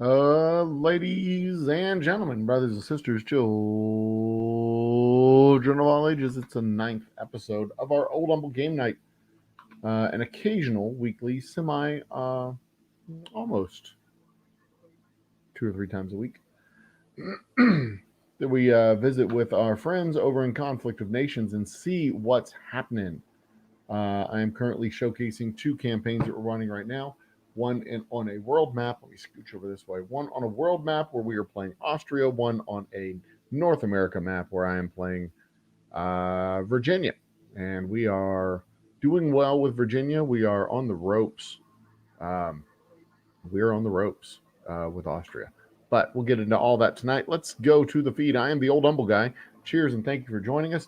Ladies and gentlemen, brothers and sisters, children of all ages, it's the ninth episode of our Old Humble Game Night, an occasional weekly, almost 2 or 3 times a week, that we visit with our friends over in Conflict of Nations and see what's happening. I am currently showcasing two campaigns that we're running right now. One on a world map. Let me scooch over this way. One on a world map where we are playing Austria. One on a North America map where I am playing Virginia. And we are doing well with Virginia. We are on the ropes. Um, we're on the ropes with Austria. But we'll get into all that tonight. Let's go to the feed. I am the Old Humble Guy. Cheers and thank you for joining us.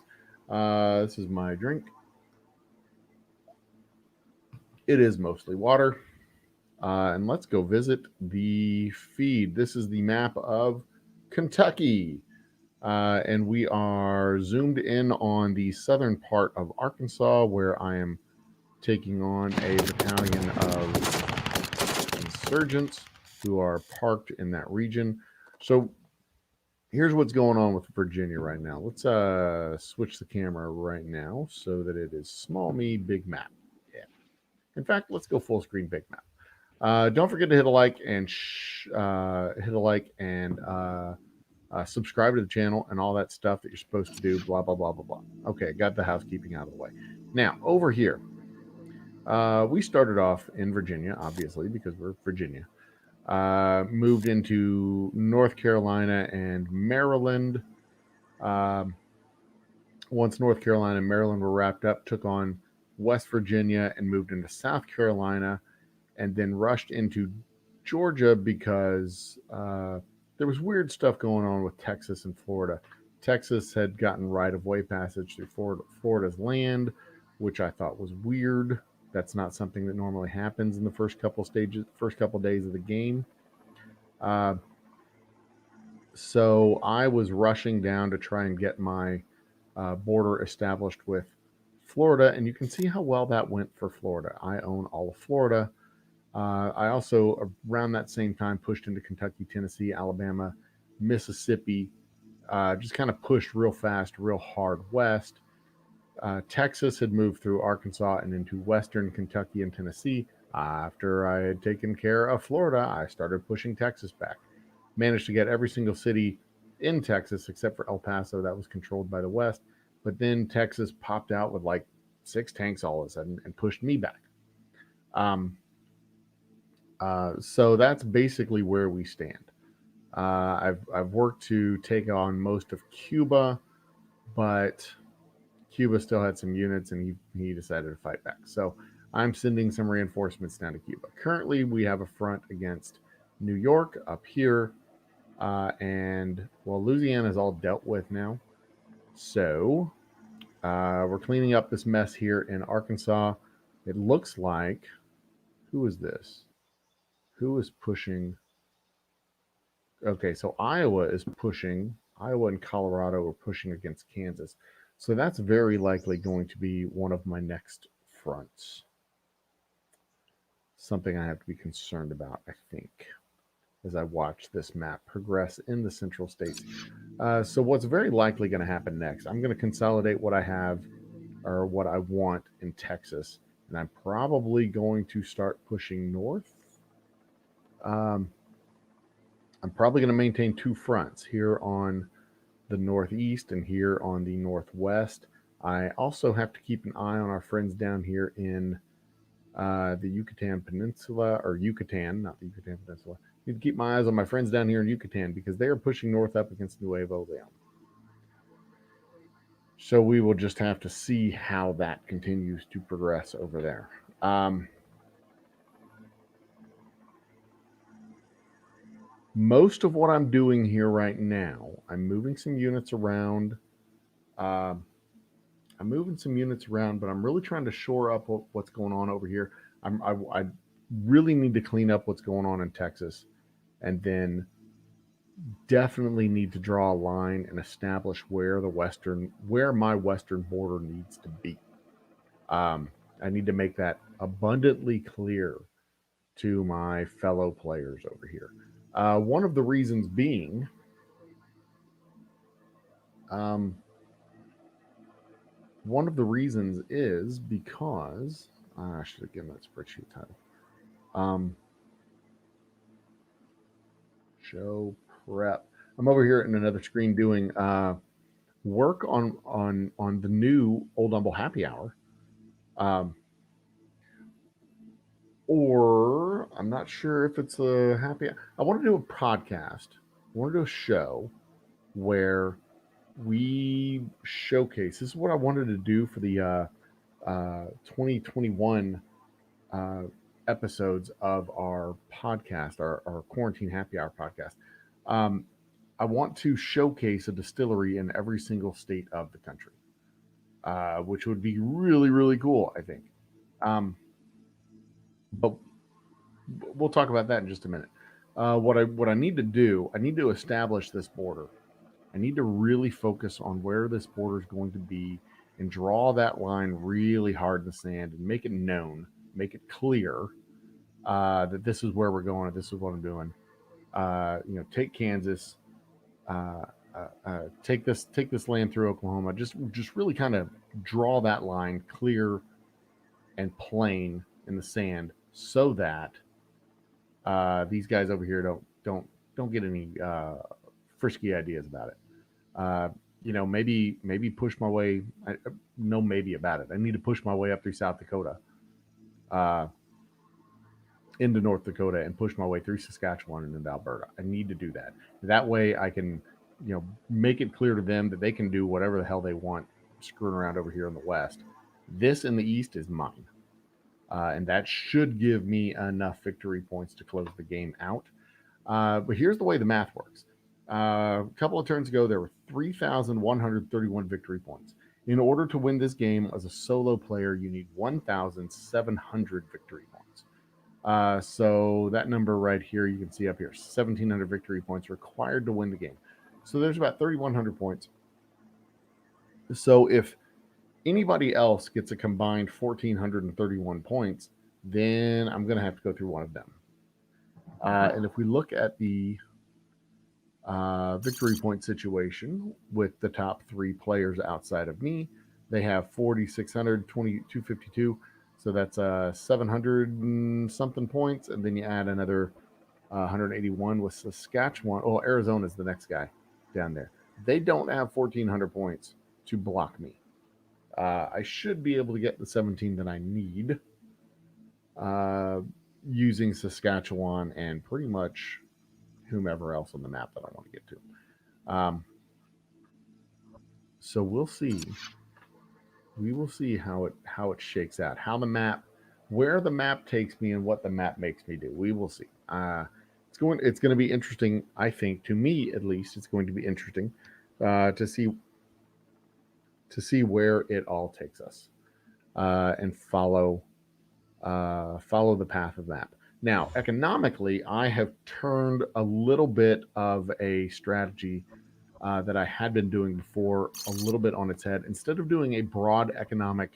This is my drink. It is mostly water. And let's go visit the feed. This is the map of Kentucky. And we are zoomed in on the southern part of Arkansas, where I am taking on a battalion of insurgents who are parked in that region. So here's what's going on with Virginia right now. Let's switch the camera right now so that it is small me, big map. Yeah. In fact, let's go full screen, big map. Don't forget to hit a like and subscribe to the channel and all that stuff that you're supposed to do. Blah blah blah blah blah. Okay, got the housekeeping out of the way. Now over here, we started off in Virginia, obviously because we're Virginia. Moved into North Carolina and Maryland. Once North Carolina and Maryland were wrapped up, took on West Virginia and moved into South Carolina, and then rushed into Georgia because there was weird stuff going on with Texas and Florida. Texas had gotten right-of-way passage through Florida's land, which I thought was weird. That's not something that normally happens in the first couple days of the game. So I was rushing down to try and get my border established with Florida, and you can see how well that went for Florida. I own all of Florida. I also, around that same time, pushed into Kentucky, Tennessee, Alabama, Mississippi, just kind of pushed real fast, real hard west. Texas had moved through Arkansas and into western Kentucky and Tennessee. After I had taken care of Florida, I started pushing Texas back. Managed to get every single city in Texas except for El Paso that was controlled by the West. But then Texas popped out with like 6 tanks all of a sudden and pushed me back. So that's basically where we stand. I've worked to take on most of Cuba, but Cuba still had some units, and he decided to fight back. So I'm sending some reinforcements down to Cuba. Currently, we have a front against New York up here, and Louisiana is all dealt with now. So we're cleaning up this mess here in Arkansas. It looks like, who is this? Who is pushing? Okay, so Iowa is pushing. Iowa and Colorado are pushing against Kansas. So that's very likely going to be one of my next fronts. Something I have to be concerned about, I think, as I watch this map progress in the central states. So what's very likely going to happen next, I'm going to consolidate what I have or what I want in Texas, and I'm probably going to start pushing north. I'm probably going to maintain 2 fronts here on the northeast and here on the northwest. I also have to keep an eye on our friends down here in the Yucatan Peninsula, or Yucatan, not the Yucatan Peninsula. I need to keep my eyes on my friends down here in Yucatan because they are pushing north up against Nuevo Leon. So we will just have to see how that continues to progress over there. Most of what I'm doing here right now, I'm moving some units around. But I'm really trying to shore up what's going on over here. I really need to clean up what's going on in Texas, and then definitely need to draw a line and establish where my western border needs to be. I need to make that abundantly clear to my fellow players over here. One of the reasons being, um, one of the reasons is because I should have given that spreadsheet title. Show prep. I'm over here in another screen doing work on the new Old Humble Happy Hour. Or I'm not sure if it's a happy. I want to do a podcast. I want to do a show where we showcase. This is what I wanted to do for the 2021 uh, episodes of our podcast, our Quarantine Happy Hour podcast. Um, I want to showcase a distillery in every single state of the country, which would be really, really cool, I think. But we'll talk about that in just a minute. What I need to do, I need to establish this border. I need to really focus on where this border is going to be and draw that line really hard in the sand and make it known, make it clear that this is where we're going and this is what I'm doing. Take Kansas, take this land through Oklahoma. Just really kind of draw that line clear and plain in the sand so that these guys over here don't get any frisky ideas about it. Uh, maybe push my way. No, maybe about it. I need to push my way up through South Dakota, uh, into North Dakota, and push my way through Saskatchewan and into Alberta. I need to do that. That way, I can, make it clear to them that they can do whatever the hell they want, screwing around over here in the West. This in the East is mine. And that should give me enough victory points to close the game out. But here's the way the math works. A couple of turns ago, there were 3,131 victory points. In order to win this game as a solo player, you need 1,700 victory points. So that number right here, you can see up here, 1,700 victory points required to win the game. So there's about 3,100 points. So if anybody else gets a combined 1,431 points, then I'm going to have to go through one of them. And if we look at the victory point situation with the top three players outside of me, they have 4,600, 252. So that's 700 and something points. And then you add another 181 with Saskatchewan. Oh, Arizona's the next guy down there. They don't have 1,400 points to block me. I should be able to get the 17 that I need using Saskatchewan and pretty much whomever else on the map that I want to get to. So we'll see. We will see how it shakes out. Where the map takes me, and what the map makes me do. We will see. It's going to be interesting. I think, to me at least, it's going to be interesting to see where it all takes us, and follow the path of that. Now, economically, I have turned a little bit of a strategy that I had been doing before a little bit on its head. Instead of doing a broad economic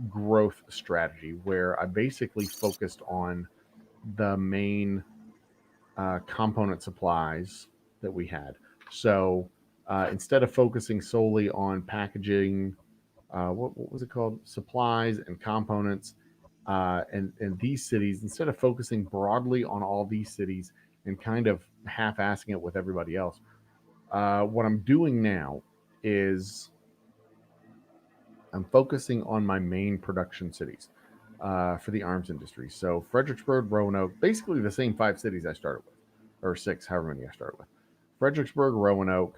growth strategy where I basically focused on the main component supplies that we had. So instead of focusing solely on packaging, what was it called? Supplies and components, and these cities, instead of focusing broadly on all these cities and kind of half-assing it with everybody else, what I'm doing now is I'm focusing on my main production cities for the arms industry. So Fredericksburg, Roanoke, basically the same 5 cities I started with, or 6, however many I started with. Fredericksburg, Roanoke,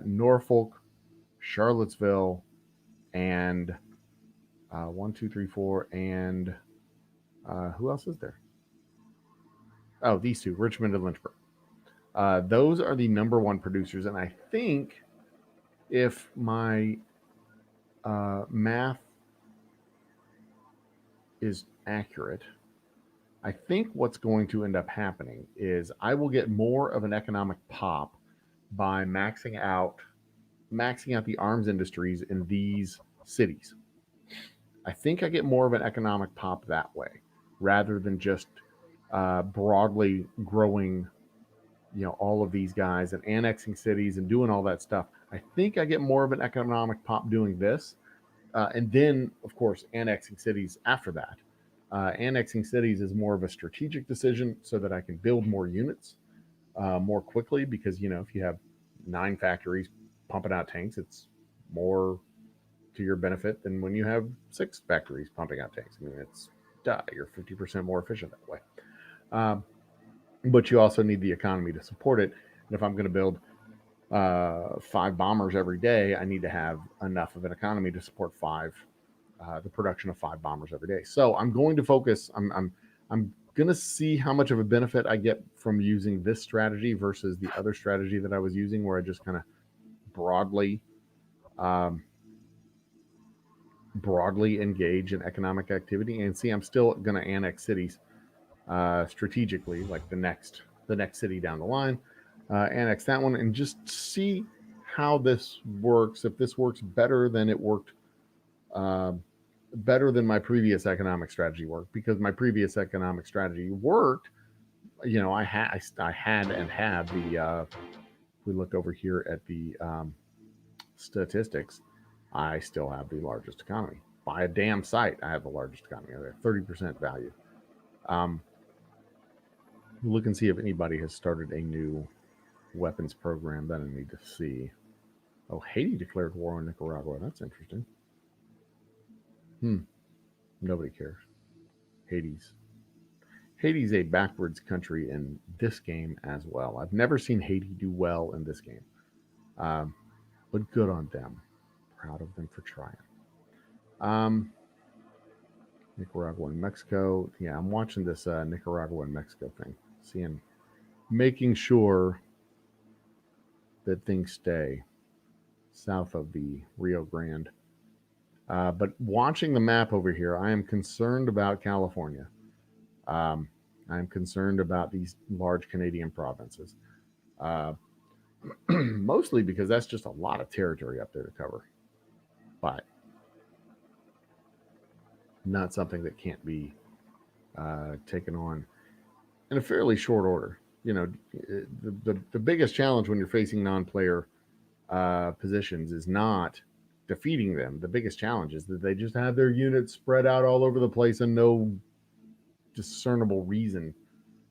Norfolk, Charlottesville, and 1, 2, 3, 4, and who else is there? Oh, these 2, Richmond and Lynchburg. Those are the number 1 producers, and I think if my math is accurate, I think what's going to end up happening is I will get more of an economic pop by maxing out the arms industries in these cities. I think I get more of an economic pop that way rather than just broadly growing, all of these guys and annexing cities and doing all that stuff. I think I get more of an economic pop doing this, and then of course annexing cities after that. Annexing cities is more of a strategic decision so that I can build more units more quickly, because if you have 9 factories pumping out tanks, it's more to your benefit than when you have 6 factories pumping out tanks. I mean, you're 50% more efficient that way. Um, but you also need the economy to support it. And if I'm going to build 5 bombers every day, I need to have enough of an economy to support the production of 5 bombers every day. So I'm going to focus. I'm going to see how much of a benefit I get from using this strategy versus the other strategy that I was using, where I just kind of broadly um, broadly engage in economic activity. And see, I'm still going to annex cities strategically, like the next city down the line, annex that one, and just see how this works. If this works better than it worked, uh, better than my previous economic strategy worked, because my previous economic strategy worked. I had and have the. We look over here at the statistics. I still have the largest economy by a damn sight. I have the largest economy. I have 30% value. Um, Look and see if anybody has started a new weapons program that I need to see. Oh, Haiti declared war on Nicaragua. That's interesting. Hmm. Nobody cares. Haiti's Haiti's a backwards country in this game as well. I've never seen Haiti do well in this game, um, but good on them. Proud of them for trying. Um, Nicaragua and Mexico. Yeah, I'm watching this Nicaragua and Mexico thing, making sure that things stay south of the Rio Grande. But watching the map over here, I am concerned about California. Um, I'm concerned about these large Canadian provinces, uh, mostly because that's just a lot of territory up there to cover, but not something that can't be taken on in a fairly short order. The biggest challenge when you're facing non-player positions is not defeating them. The biggest challenge is that they just have their units spread out all over the place and no discernible reason,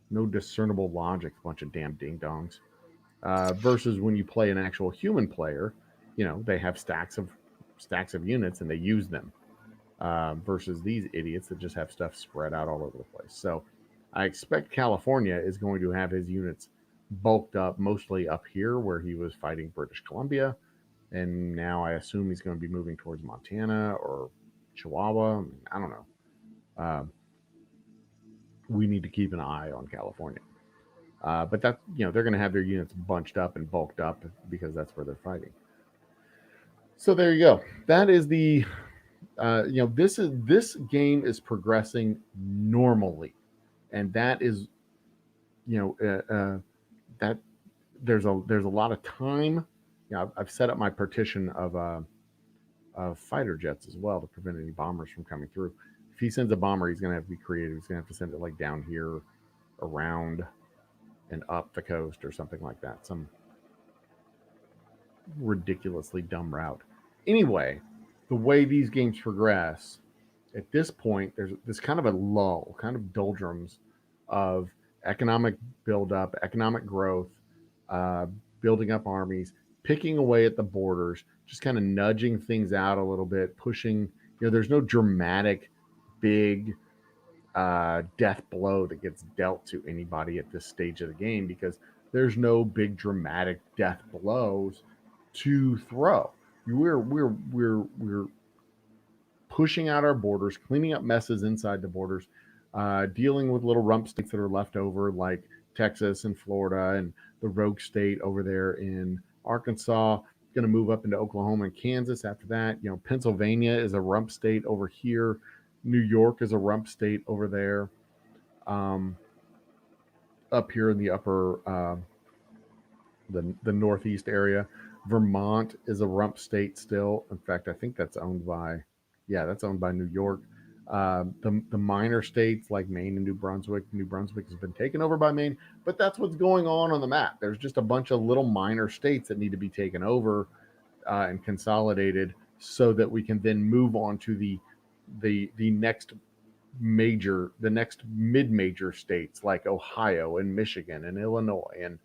no discernible logic. A bunch of damn ding dongs. Versus when you play an actual human player, they have stacks of units and they use them. Versus these idiots that just have stuff spread out all over the place. So I expect California is going to have his units bulked up mostly up here where he was fighting British Columbia, and now I assume he's going to be moving towards Montana or Chihuahua. I don't know. Uh, we need to keep an eye on California. But that they're going to have their units bunched up and bulked up because that's where they're fighting. So there you go. That is the this game is progressing normally, and that is you know that there's a lot of time. I've set up my partition of fighter jets as well to prevent any bombers from coming through. If he sends a bomber, he's going to have to be creative. He's going to have to send it like down here, around, and up the coast or something like that. Some ridiculously dumb route. Anyway, the way these games progress, at this point, there's this kind of a lull, kind of doldrums of economic buildup, economic growth, uh, building up armies, picking away at the borders, just kind of nudging things out a little bit, pushing. There's no dramatic, big death blow that gets dealt to anybody at this stage of the game because there's no big dramatic death blows to throw. We're pushing out our borders, cleaning up messes inside the borders, dealing with little rump states that are left over, like Texas and Florida and the rogue state over there in Arkansas. Going to move up into Oklahoma and Kansas after that. Pennsylvania is a rump state over here. New York is a rump state over there. Um, Up here in the upper, the northeast area. Vermont is a rump state still. In fact, I think that's owned by New York. The minor states like Maine and New Brunswick. New Brunswick has been taken over by Maine, but that's what's going on the map. There's just a bunch of little minor states that need to be taken over and consolidated so that we can then move on to the next the next mid-major states like Ohio and Michigan and Illinois and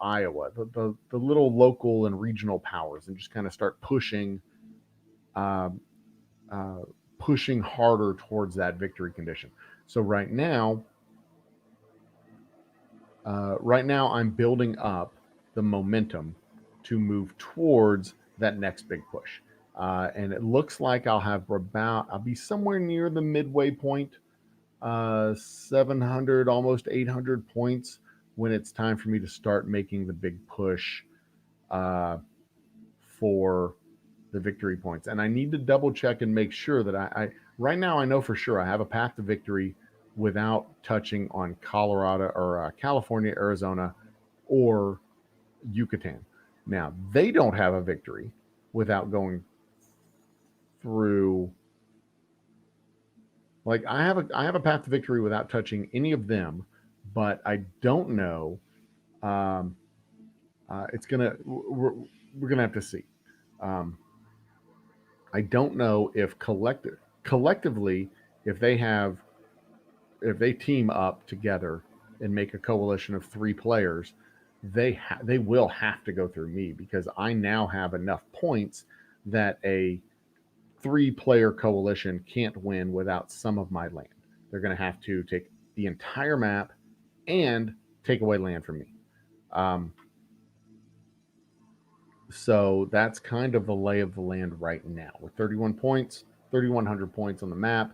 Iowa, the little local and regional powers, and just kind of start um, uh, pushing harder towards that victory condition. So right now I'm building up the momentum to move towards that next big push. And it looks like I'll be somewhere near the midway point, 700, almost 800 points when it's time for me to start making the big push uh, for the victory points. And I need to double check and make sure that I right now I know for sure I have a path to victory without touching on Colorado or California, Arizona, or Yucatan. Now they don't have a victory without going through. Like I have a path to victory without touching any of them, but I don't know. Um, it's gonna we're gonna have to see. Um, I don't know if collectively if if they team up together and make a coalition of 3 players, they will have to go through me because I now have enough points that a 3-player coalition can't win without some of my land. They're going to have to take the entire map and take away land from me. Um, so that's kind of the lay of the land right now. With 31 points, 3,100 points on the map,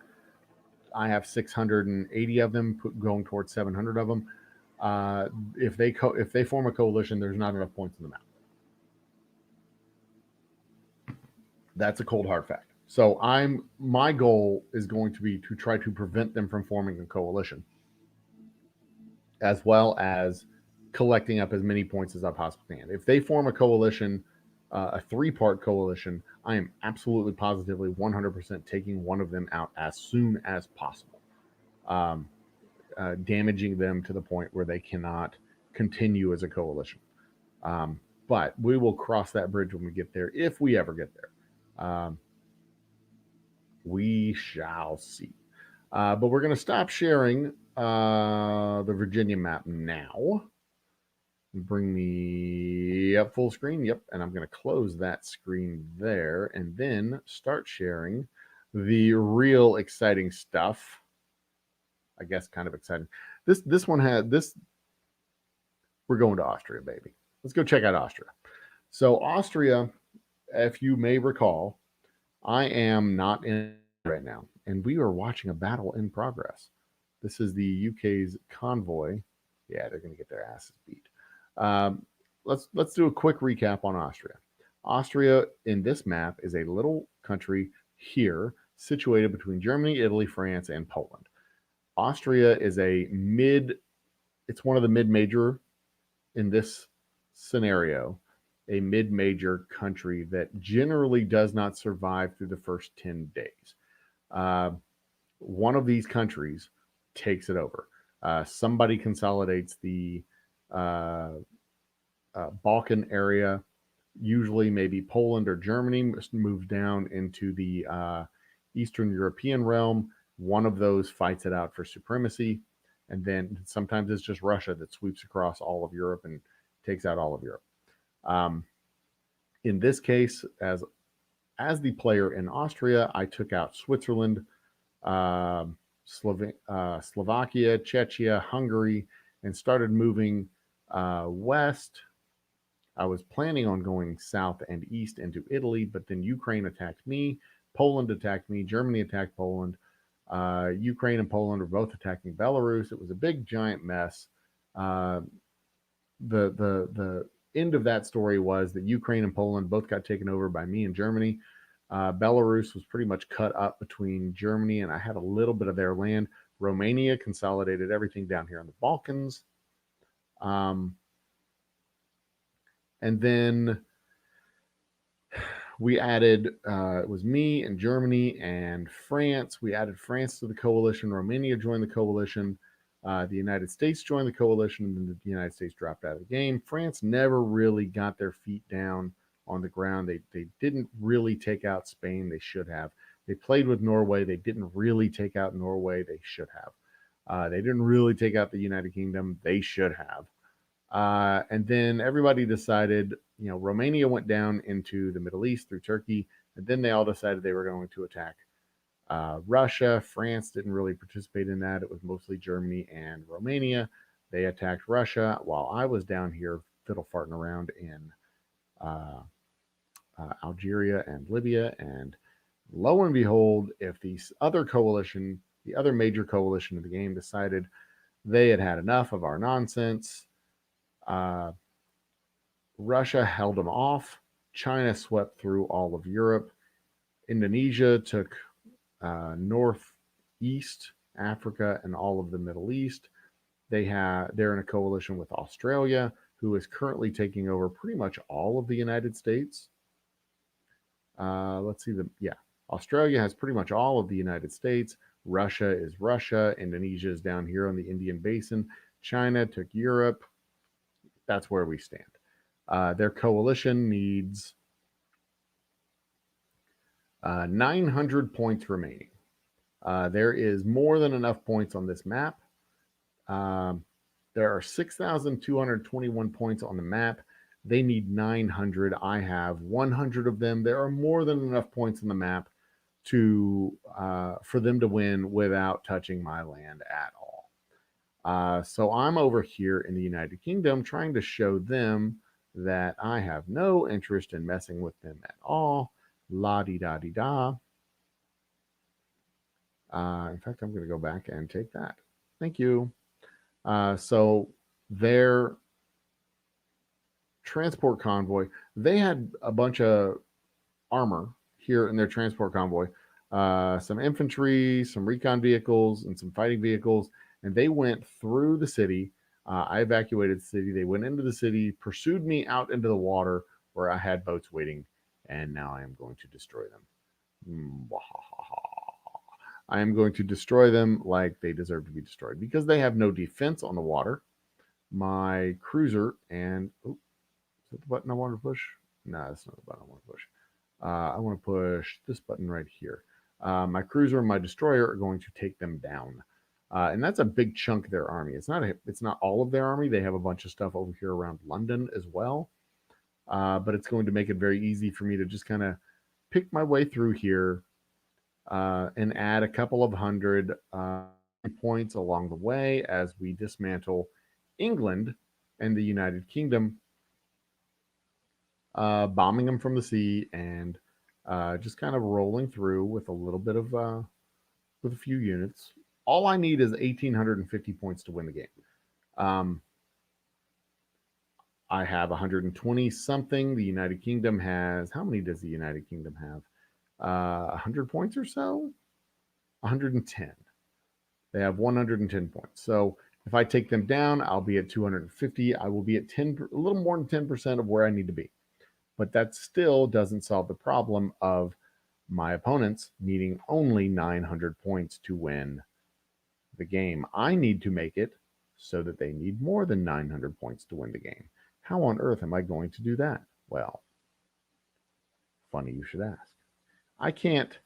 I have 680 of them, going towards 700 of them. If they form a coalition, there's not enough points on the map. That's a cold hard fact. So my goal is going to be to try to prevent them from forming a coalition, as well as collecting up as many points as I possibly can. If they form a coalition, a 3-part coalition, I am absolutely positively 100% taking one of them out as soon as possible, damaging them to the point where they cannot continue as a coalition. But we will cross that bridge when we get there, if we ever get there. We shall see. But we're going to stop sharing the Virginia map now. Bring me up full screen. Yep. And I'm going to close that screen there and then start sharing the real exciting stuff. I guess kind of exciting. This one had this. We're going to Austria, baby. Let's go check out Austria. So Austria, if you may recall, I am not in right now, and we are watching a battle in progress. This is the UK's convoy. Yeah, they're going to get their asses beat. Let's do a quick recap on Austria. Austria in this map is a little country here situated between Germany, Italy, France, and Poland. Austria is it's one of the mid-major in this scenario, a mid-major country that generally does not survive through the first 10 days. One of these countries takes it over. Somebody consolidates the Balkan area, usually maybe Poland or Germany, moves down into the Eastern European realm. One of those fights it out for supremacy. And then sometimes it's just Russia that sweeps across all of Europe and takes out all of Europe. In this case, as the player in Austria, I took out Switzerland, Slovakia, Czechia, Hungary, and started moving west. I was planning on going south and east into Italy, but then Ukraine attacked me, Poland attacked me, Germany attacked Poland. Ukraine and Poland were both attacking Belarus. It was a big, giant mess. The end of that story was that Ukraine and Poland both got taken over by me and Germany. Belarus was pretty much cut up between Germany, and I had a little bit of their land. Romania consolidated everything down here in the Balkans. And then we added, it was me and Germany and France. We added France to the coalition. Romania joined the coalition. The United States joined the coalition, and then the United States dropped out of the game. France never really got their feet down on the ground. They didn't really take out Spain. They should have. They played with Norway. They didn't really take out Norway. They should have. They didn't really take out the United Kingdom. They should have. And then everybody decided, Romania went down into the Middle East through Turkey, and then they all decided they were going to attack Russia. France didn't really participate in that. It was mostly Germany and Romania. They attacked Russia while I was down here fiddle farting around in Algeria and Libya. And lo and behold, if the other coalition, the other major coalition of the game, decided they had had enough of our nonsense, Russia held them off. China swept through all of Europe. Indonesia took northeast Africa and all of the Middle East. They're in a coalition with Australia, who is currently taking over pretty much all of the United States. Let's see Australia has pretty much all of the United States. Russia is Russia. Indonesia is down here on the Indian Basin. China took Europe. That's where we stand. Their coalition needs 900 points remaining. There is more than enough points on this map. There are 6,221 points on the map. They need 900. I have 100 of them. There are more than enough points on the map for them to win without touching my land at all. So I'm over here in the United Kingdom trying to show them that I have no interest in messing with them at all. La-di-da-di-da. In fact, I'm going to go back and take that. Thank you. So their transport convoy, they had a bunch of armor here in their transport convoy, some infantry, some recon vehicles, and some fighting vehicles, and they went through the city. I evacuated the city. They went into the city, pursued me out into the water where I had boats waiting, and now I am going to destroy them. I am going to destroy them like they deserve to be destroyed because they have no defense on the water. My cruiser and is that the button I want to push? No, that's not the button I want to push. I want to push this button right here. My cruiser and my destroyer are going to take them down. And that's a big chunk of their army. It's not all of their army. They have a bunch of stuff over here around London as well. But it's going to make it very easy for me to just kind of pick my way through here and add a couple of hundred points along the way as we dismantle England and the United Kingdom, bombing them from the sea and just kind of rolling through with a little bit of with a few units. All I need is 1,850 points to win the game. I have 120 something. The United Kingdom has, how many does the United Kingdom have? 100 points or so? 110. They have 110 points. So if I take them down, I'll be at 250. I will be at a little more than 10% of where I need to be. But that still doesn't solve the problem of my opponents needing only 900 points to win the game. I need to make it so that they need more than 900 points to win the game. How on earth am I going to do that? Well, funny you should ask. I can't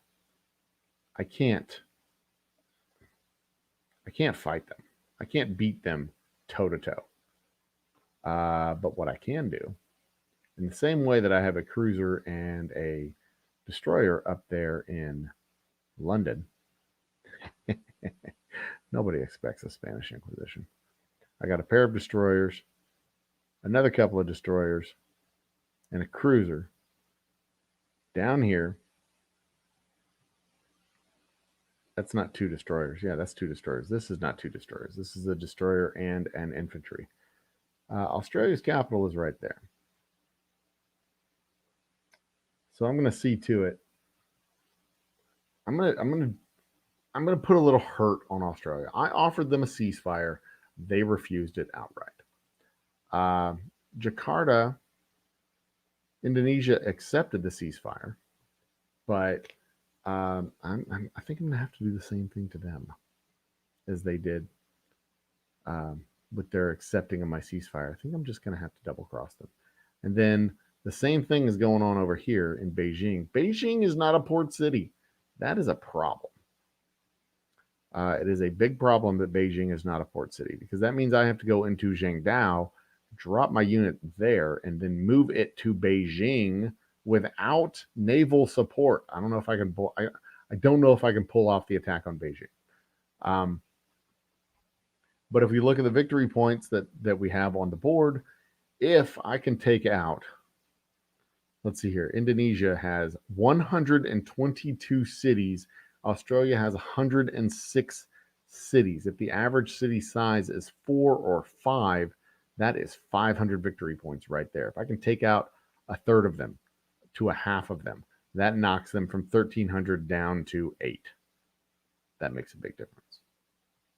fight them. I can't beat them toe to toe. But what I can do, in the same way that I have a cruiser and a destroyer up there in London, nobody expects a Spanish Inquisition. I got a pair of destroyers, another couple of destroyers, and a cruiser down here. That's not two destroyers. Yeah, that's two destroyers. This is not two destroyers. This is a destroyer and an infantry. Australia's capital is right there. So I'm going to see to it. I'm going to put a little hurt on Australia. I offered them a ceasefire. They refused it outright. Jakarta Indonesia accepted the ceasefire, but I think I'm going to have to do the same thing to them as they did with their accepting of my ceasefire. I think I'm just going to have to double cross them. And then the same thing is going on over here in Beijing. Beijing is not a port city. That is a problem. It is a big problem that Beijing is not a port city, because that means I have to go into Zhengdao, drop my unit there, and then move it to Beijing without naval support. I don't know if I can pull. I don't know if I can pull off the attack on Beijing. But if we look at the victory points that we have on the board, if I can take out, let's see here, Indonesia has 122 cities. Australia has 106 cities. If the average city size is 4 or 5, that is 500 victory points right there. If I can take out a third of them to a half of them, that knocks them from 1,300 down to 8. That makes a big difference.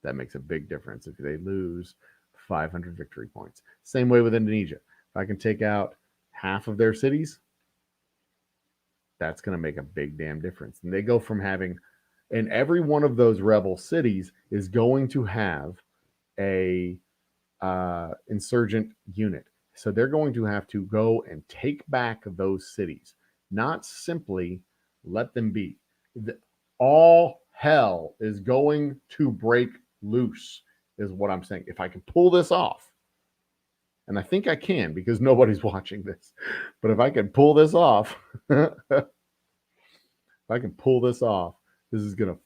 That makes a big difference if they lose 500 victory points. Same way with Indonesia. If I can take out half of their cities, that's going to make a big damn difference. And they go from having, and every one of those rebel cities is going to have a insurgent unit. So they're going to have to go and take back those cities, not simply let them be. All hell is going to break loose, is what I'm saying. If I can pull this off, and I think I can because nobody's watching this, but if I can pull this off, if I can pull this off, this is gonna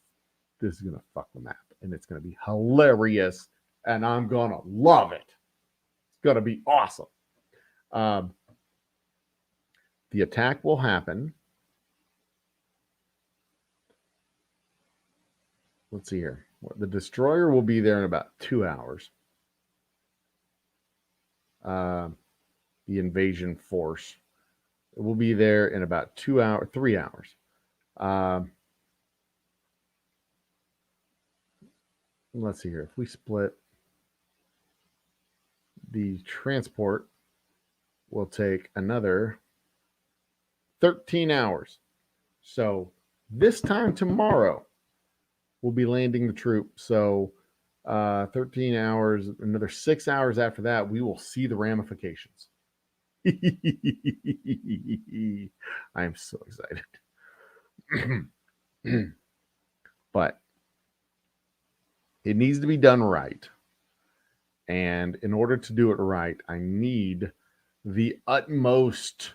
fuck the map, and it's gonna be hilarious, and I'm gonna love it. It's gonna be awesome. The attack will happen. Let's see here. The destroyer will be there in about 2 hours. The invasion force will be there in about 3 hours. Let's see here. If we split, the transport will take another 13 hours. So this time tomorrow, we'll be landing the troop. So 13 hours, another 6 hours after that, we will see the ramifications. I am so excited. But it needs to be done right. And in order to do it right, I need the utmost,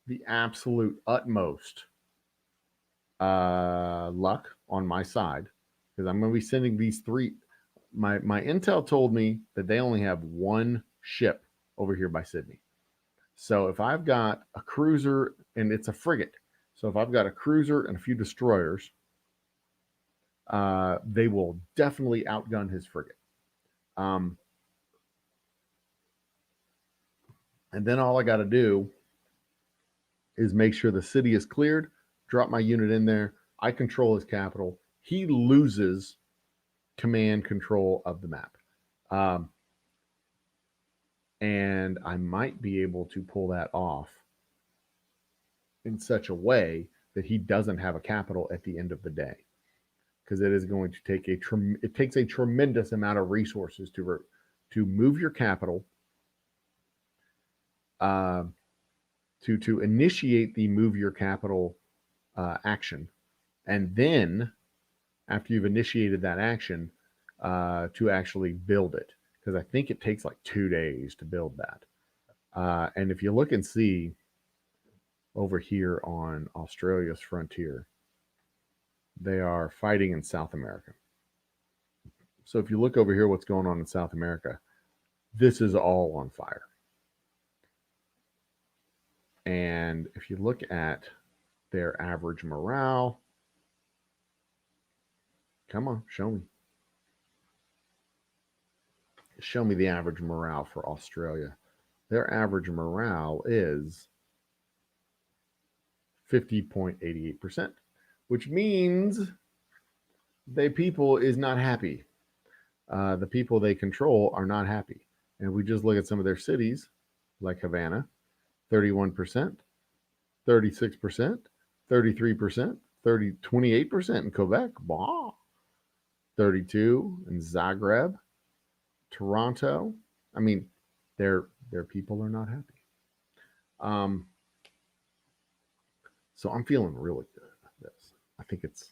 the absolute utmost luck on my side, because I'm going to be sending these 3. My intel told me that they only have 1 ship over here by Sydney. So if I've got a cruiser, and it's a frigate, so if I've got a cruiser and a few destroyers, they will definitely outgun his frigate. And then all I got to do is make sure the city is cleared, drop my unit in there. I control his capital. He loses command control of the map. And I might be able to pull that off in such a way that he doesn't have a capital at the end of the day, because it is going to take it takes a tremendous amount of resources to move your capital, to initiate the move your capital action, and then after you've initiated that action, to actually build it, because I think it takes like 2 days to build that. And if you look and see over here on Australia's frontier, they are fighting in South America. So if you look over here, what's going on in South America, this is all on fire. And if you look at their average morale, come on, show me. Show me the average morale for Australia. Their average morale is 50.88%, which means the people is not happy. The people they control are not happy. And we just look at some of their cities, like Havana, 31%, 36%, 33%, 28% in Quebec, 32 in Zagreb, Toronto. I mean, their people are not happy. So I'm feeling really good about this. I think it's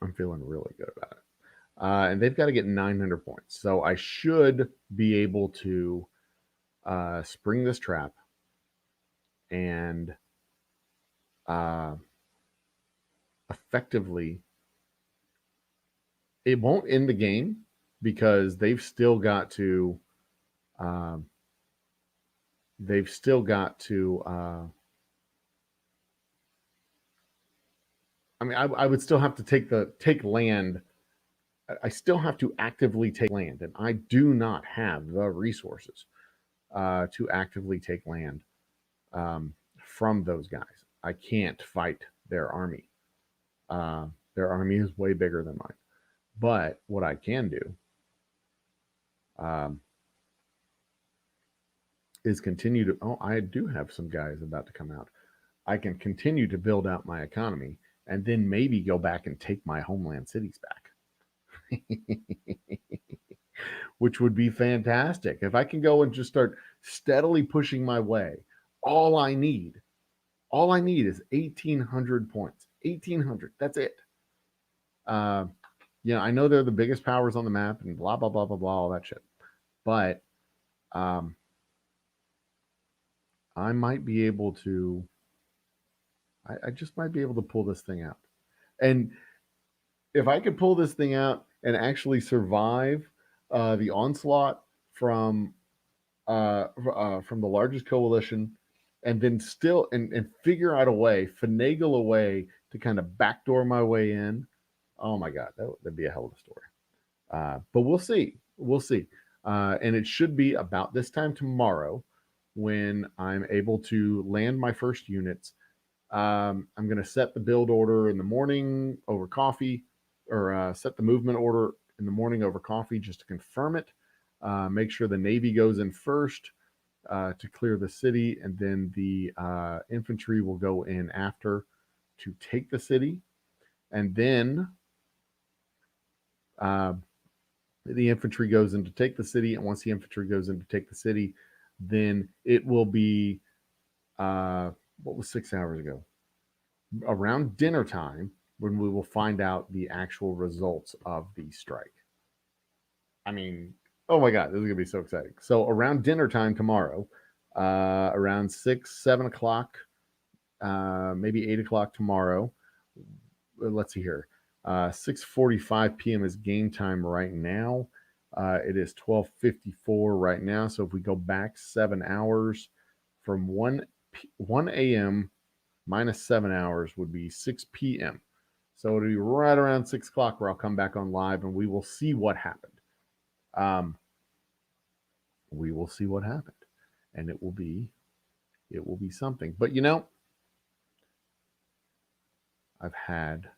I'm feeling really good about it. And they've got to get 900 points. So I should be able to spring this trap and effectively, it won't end the game because they've still got to I mean, I would still have to take land. I still have to actively take land, and I do not have the resources to actively take land from those guys. I can't fight their army. Their army is way bigger than mine. But what I can do is continue to. Oh, I do have some guys about to come out. I can continue to build out my economy and then maybe go back and take my homeland cities back. Which would be fantastic. If I can go and just start steadily pushing my way, all I need is 1,800 points. 1,800. That's it. I know they're the biggest powers on the map and blah, blah, blah, blah, blah, all that shit. But I might be able to, I just might be able to pull this thing out. And if I could pull this thing out and actually survive the onslaught from the largest coalition, and then still and figure out a way, finagle a way to kind of backdoor my way in. Oh my God, that'd be a hell of a story. But we'll see. And it should be about this time tomorrow when I'm able to land my first units. I'm going to set the build order in the morning over coffee, or set the movement order in the morning over coffee just to confirm it. Make sure the Navy goes in first to clear the city, and then the infantry will go in after to take the city. And then the infantry goes in to take the city. And once the infantry goes in to take the city, then it will be, what was 6 hours ago? Around dinner time, when we will find out the actual results of the strike. I mean, oh my God, this is going to be so exciting. So around dinner time tomorrow, around 6, 7 o'clock, maybe 8 o'clock tomorrow. Let's see here. 6:45 p.m. is game time right now. It is 12:54 right now. So if we go back 7 hours from 1 a.m. minus 7 hours would be 6 p.m. So it'll be right around 6 o'clock where I'll come back on live and we will see what happened. We will see what happened, and it will be something. But I've had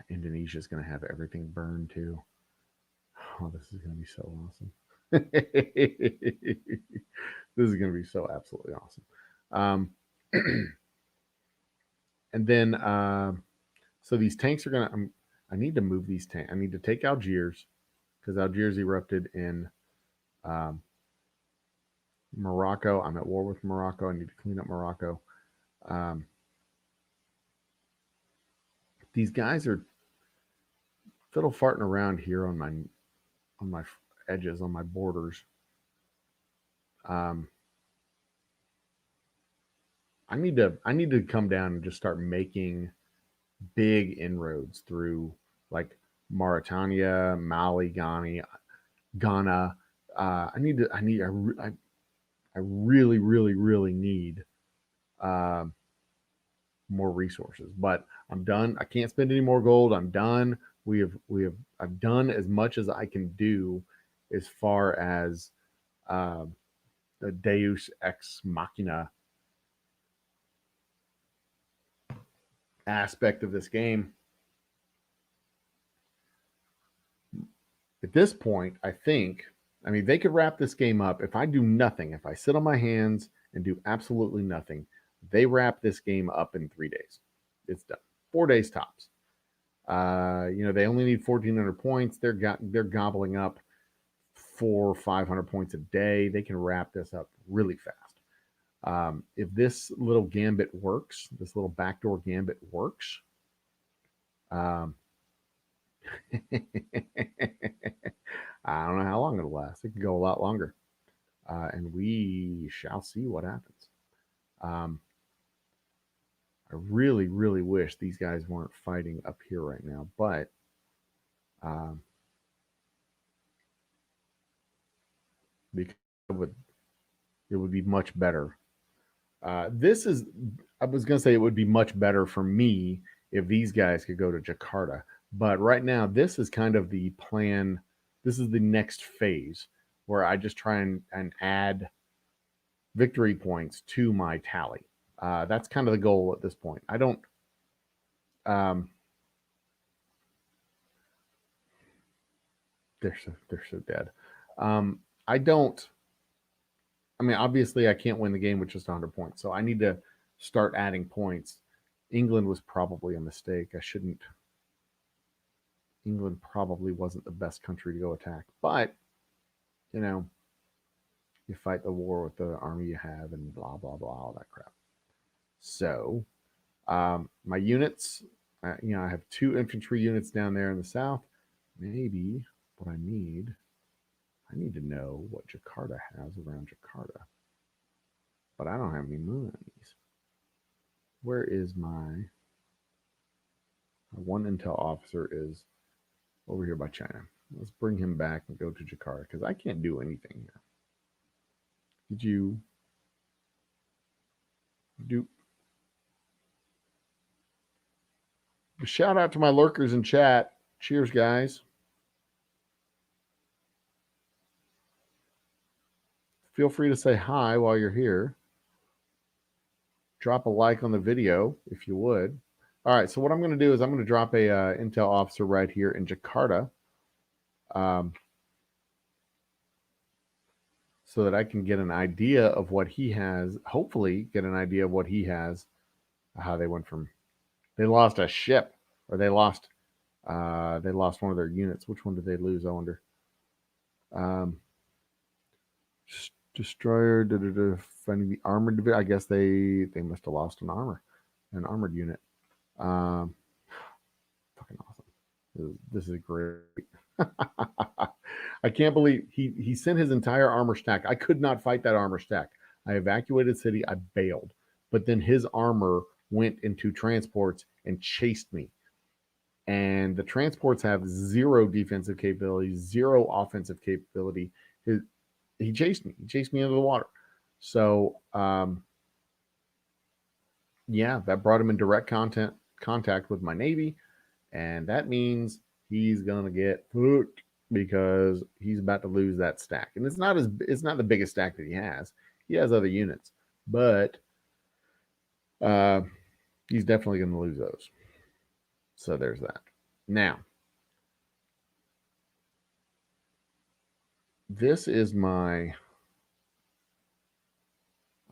Indonesia's going to have everything burned too. Oh, this is going to be so awesome. This is going to be so absolutely awesome. And then, so these tanks are going to, I need to move these tanks. I need to take Algiers because Algiers erupted in Morocco. I'm at war with Morocco. I need to clean up Morocco. These guys are fiddle farting around here on my edges, on my borders. I need to come down and just start making big inroads through like Mauritania, Mali, Ghana. I really, really, really need more resources. But I'm done. I can't spend any more gold. I'm done. I've done as much as I can do as far as the Deus Ex Machina aspect of this game. At this point, I think I mean, they could wrap this game up if I do nothing. If I sit on my hands and do absolutely nothing, they wrap this game up in 3 days. It's done. 4 days tops. They only need 1,400 points. They're gobbling up 400-500 points a day. They can wrap this up really fast. If this little gambit works, this little backdoor gambit works, I don't know how long it'll last. It could go a lot longer, and we shall see what happens. I really, really wish these guys weren't fighting up here right now, but because it would be much better. I was going to say it would be much better for me if these guys could go to Jakarta. But right now, this is kind of the plan. This is the next phase where I just try and add victory points to my tally. That's kind of the goal at this point. I don't. They're so dead. I don't. I mean, obviously, I can't win the game with just 100 points, so I need to start adding points. England was probably a mistake. I shouldn't. England probably wasn't the best country to go attack, but you fight the war with the army you have, and blah blah blah, all that crap. So, my units, I have 2 infantry units down there in the south. Maybe what I need to know what Jakarta has around Jakarta. But I don't have any monies. Where is my one intel officer is over here by China. Let's bring him back and go to Jakarta because I can't do anything here. Did you do? Shout out to my lurkers in chat. Cheers, guys. Feel free to say hi while you're here. Drop a like on the video if you would. All right, so what I'm going to do is I'm going to drop a intel officer right here in Jakarta, so that I can get an idea of what he has. Hopefully, get an idea of what he has. How they went from, they lost a ship, or they lost one of their units. Which one did they lose? I wonder. Destroyer, finding the armored division. I guess they must have lost an armored unit. Fucking awesome. This is great. I can't believe he sent his entire armor stack. I could not fight that armor stack. I evacuated city. I bailed, but then his armor went into transports and chased me. And the transports have 0 defensive capability, 0 offensive capability. He chased me. He chased me into the water. So, that brought him in direct contact with my Navy. And that means he's going to get hooked because he's about to lose that stack. And it's not the biggest stack that he has. He has other units. But he's definitely going to lose those. So there's that. Now, this is I'm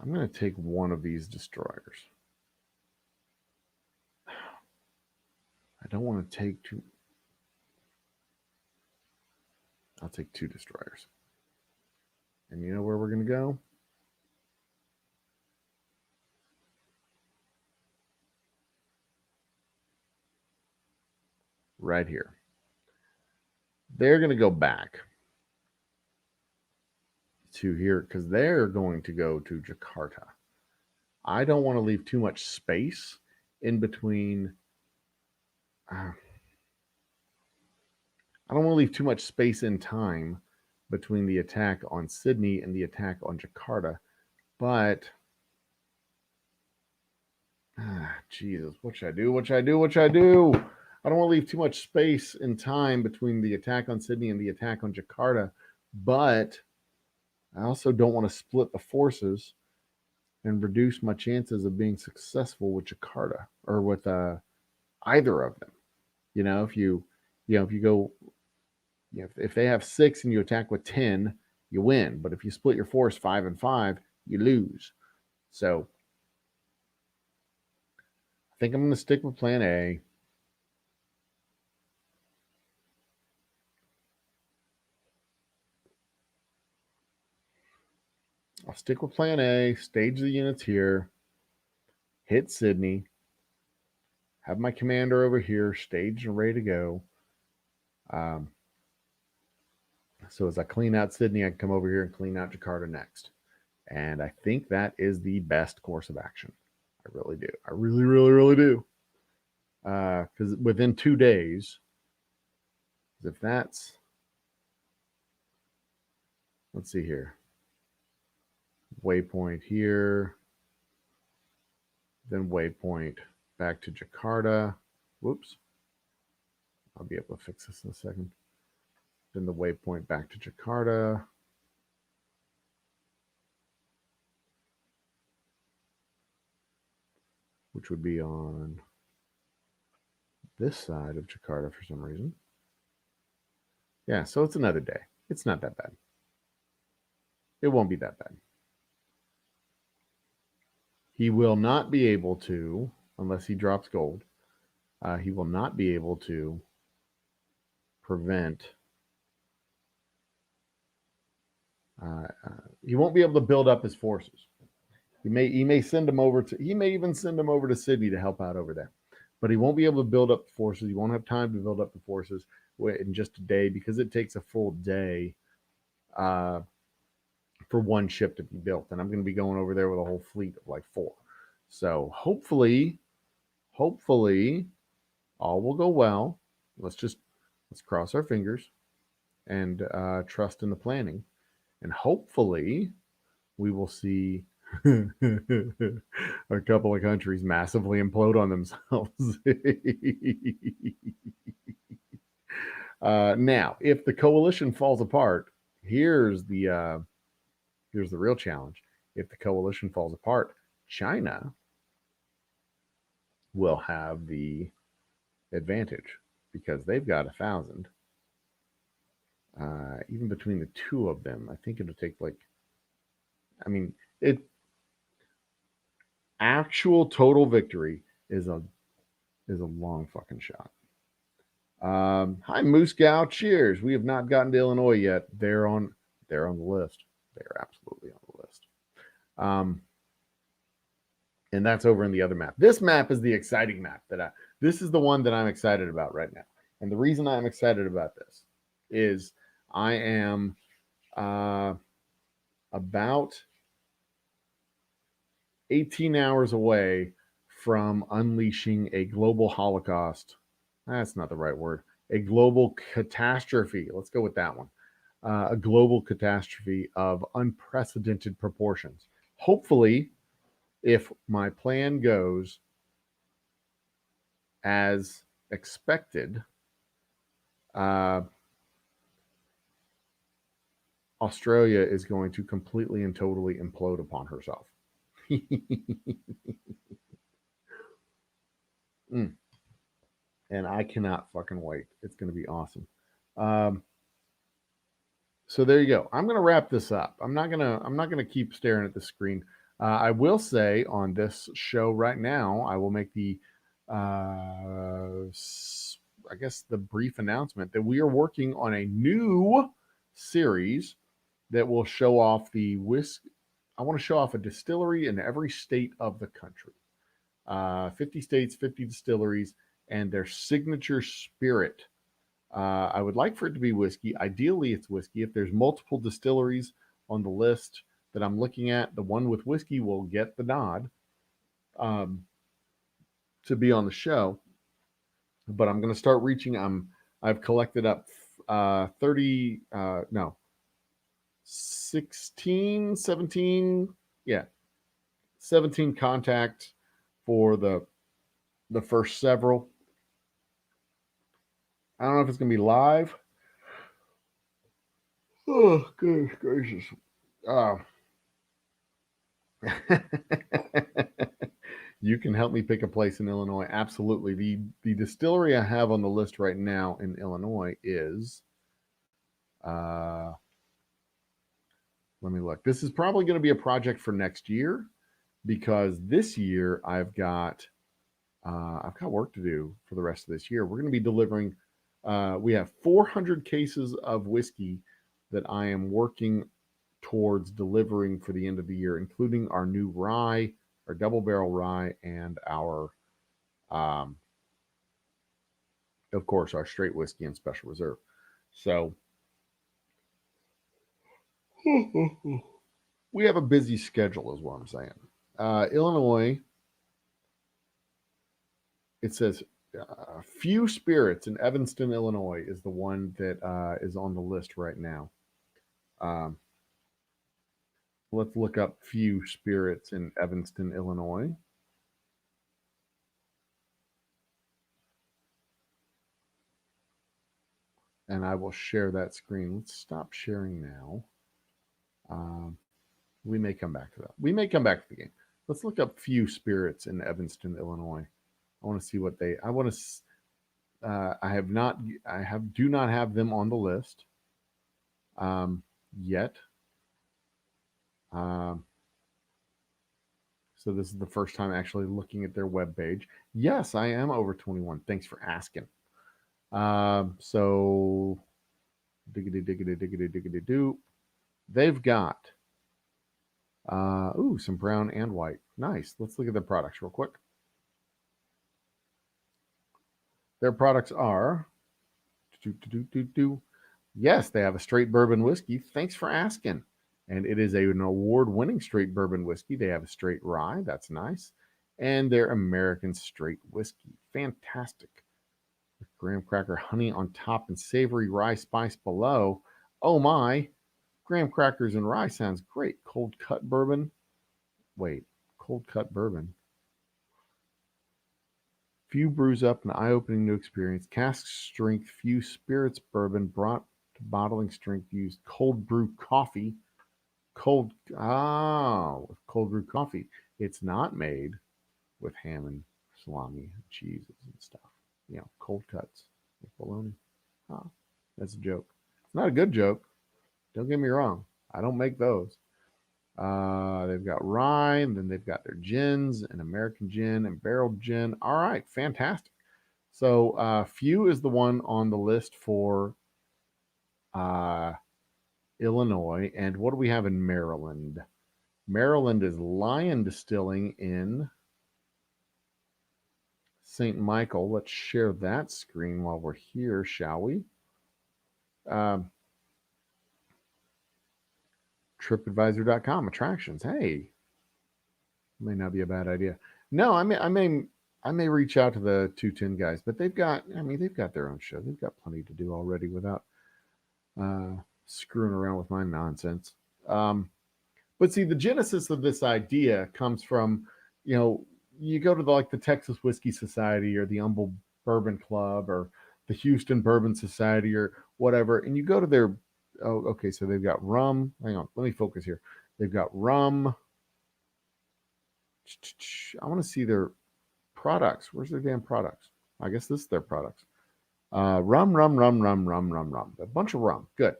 going to take one of these destroyers. I don't want to take 2. I'll take 2 destroyers. And you know where we're going to go? Right here. They're going to go back to here because they're going to go to Jakarta. I don't want to leave too much space in between. I don't want to leave too much space in time between the attack on Sydney and the attack on Jakarta. But, Jesus, what should I do? I don't want to leave too much space in time between the attack on Sydney and the attack on Jakarta. But I also don't want to split the forces and reduce my chances of being successful with Jakarta or with either of them. If you go If they have 6 and you attack with 10, you win. But if you split your force 5 and 5, you lose. So I think I'm going to stick with plan A. I'll stick with plan A, stage the units here, hit Sydney, have my commander over here staged and ready to go. So as I clean out Sydney, I can come over here and clean out Jakarta next. And I think that is the best course of action. I really do. I really, really, really do. Because within 2 days, if that's, let's see here, waypoint here, then waypoint back to Jakarta. Whoops. I'll be able to fix this in a second. Then the waypoint back to Jakarta. Which would be on this side of Jakarta for some reason. Yeah, so it's another day. It's not that bad. It won't be that bad. He will not be able to, unless he drops gold, he will not be able to prevent. He won't be able to build up his forces. He may send them over to. He may even send them over to Sydney to help out over there, but he won't be able to build up the forces. He won't have time to build up the forces in just a day because it takes a full day for one ship to be built, and I'm going to be going over there with a whole fleet of like 4. So hopefully, all will go well. Let's cross our fingers and trust in the planning, and hopefully we will see a couple of countries massively implode on themselves. Now, if the coalition falls apart, here's the real challenge. If the coalition falls apart, China will have the advantage because they've got 1,000. Even between the two of them, I think it'll take actual total victory is a long fucking shot. Hi Moose Gal, cheers. We have not gotten to Illinois yet. They're on the list. They're absolutely on the list. And that's over in the other map. This map is the exciting map this is the one that I'm excited about right now. And the reason I'm excited about this is I am about 18 hours away from unleashing a global holocaust. That's not the right word. A global catastrophe. Let's go with that one. A global catastrophe of unprecedented proportions. Hopefully, if my plan goes as expected, Australia is going to completely and totally implode upon herself. And I cannot fucking wait. It's going to be awesome. So there you go. I'm going to wrap this up. I'm not going to keep staring at the screen. I will say on this show right now, I will make the I guess the brief announcement that we are working on a new series that will show off the whiskey. I want to show off a distillery in every state of the country. 50 states, 50 distilleries, and their signature spirit. I would like for it to be whiskey. Ideally, it's whiskey. If there's multiple distilleries on the list that I'm looking at, the one with whiskey will get the nod to be on the show. But I'm going to start reaching. I've collected up 16, 17. Yeah, 17 contacts for the first several. I don't know if it's going to be live. Oh, goodness gracious. You can help me pick a place in Illinois. Absolutely. The distillery I have on the list right now in Illinois is Let me look. This is probably going to be a project for next year because this year I've got work to do for the rest of this year. We're going to be delivering. We have 400 cases of whiskey that I am working towards delivering for the end of the year, including our new rye, our double barrel rye, and our, of course, our straight whiskey and special reserve. So we have a busy schedule, is what I'm saying. Illinois, it says Few Spirits in Evanston, Illinois is the one that is on the list right now. Let's look up Few Spirits in Evanston, Illinois. And I will share that screen. Let's stop sharing now. We may come back to that. We may come back to the game. Let's look up Few Spirits in Evanston, Illinois. I want to see what they. I want to. Do not have them on the list yet. So this is the first time actually looking at their webpage. Yes, I am over 21. Thanks for asking. So diggity do. They've got some brown and white. Nice. Let's look at their products real quick. Their products are yes, they have a straight bourbon whiskey. Thanks for asking. And it is an award-winning straight bourbon whiskey. They have a straight rye. That's nice. And their American straight whiskey. Fantastic. With graham cracker honey on top and savory rye spice below. Oh my. Graham crackers and rye sounds great. Cold cut bourbon. Wait. Cold cut bourbon. Few brews up an eye-opening new experience. Cask strength Few Spirits bourbon brought to bottling strength used cold brew coffee. Cold brew coffee. It's not made with ham and salami and cheeses and stuff. Cold cuts with bologna. Oh, that's a joke. It's not a good joke. Don't get me wrong. I don't make those. They've got rye, and then they've got their gins, and American gin, and barreled gin. All right, fantastic. So Few is the one on the list for Illinois. And what do we have in Maryland? Maryland is Lion Distilling in St. Michael. Let's share that screen while we're here, shall we? TripAdvisor.com attractions. Hey, may not be a bad idea. No, I may reach out to the 210 guys, but they've got their own show. They've got plenty to do already without screwing around with my nonsense. But see, the genesis of this idea comes from, you go to the Texas Whiskey Society or the Humble Bourbon Club or the Houston Bourbon Society or whatever, and you go to their, so they've got rum. Hang on, let me focus here. They've got rum. I want to see their products. Where's their damn products? I guess this is their products. Rum. A bunch of rum. Good.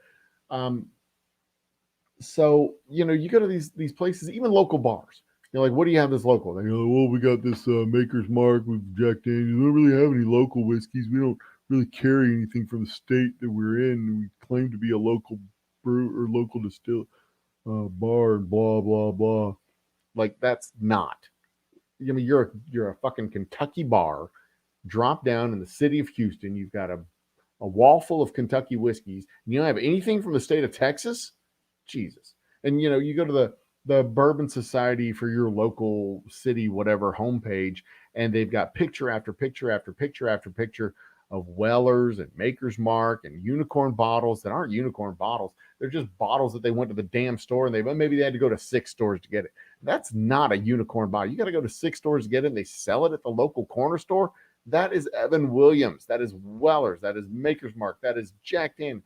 So, you go to these places, even local bars. What do you have this local? They go, well, we got this Maker's Mark with Jack Daniels. We don't really have any local whiskeys. We don't really carry anything from the state that we're in. We claim to be a local brew or local distill bar and blah, blah, blah. That's not. You're a fucking Kentucky bar. Drop down in the city of Houston. You've got a wall full of Kentucky whiskeys. And you don't have anything from the state of Texas? Jesus. And, you go to the Bourbon Society for your local city, whatever homepage, and they've got picture after picture after picture after picture of Weller's and Maker's Mark and unicorn bottles that aren't unicorn bottles. They're just bottles that they went to the damn store and maybe they had to go to 6 stores to get it. That's not a unicorn bottle. You got to go to 6 stores to get it, and they sell it at the local corner store. That is Evan Williams. That is Weller's. That is Maker's Mark. That is Jack Daniels.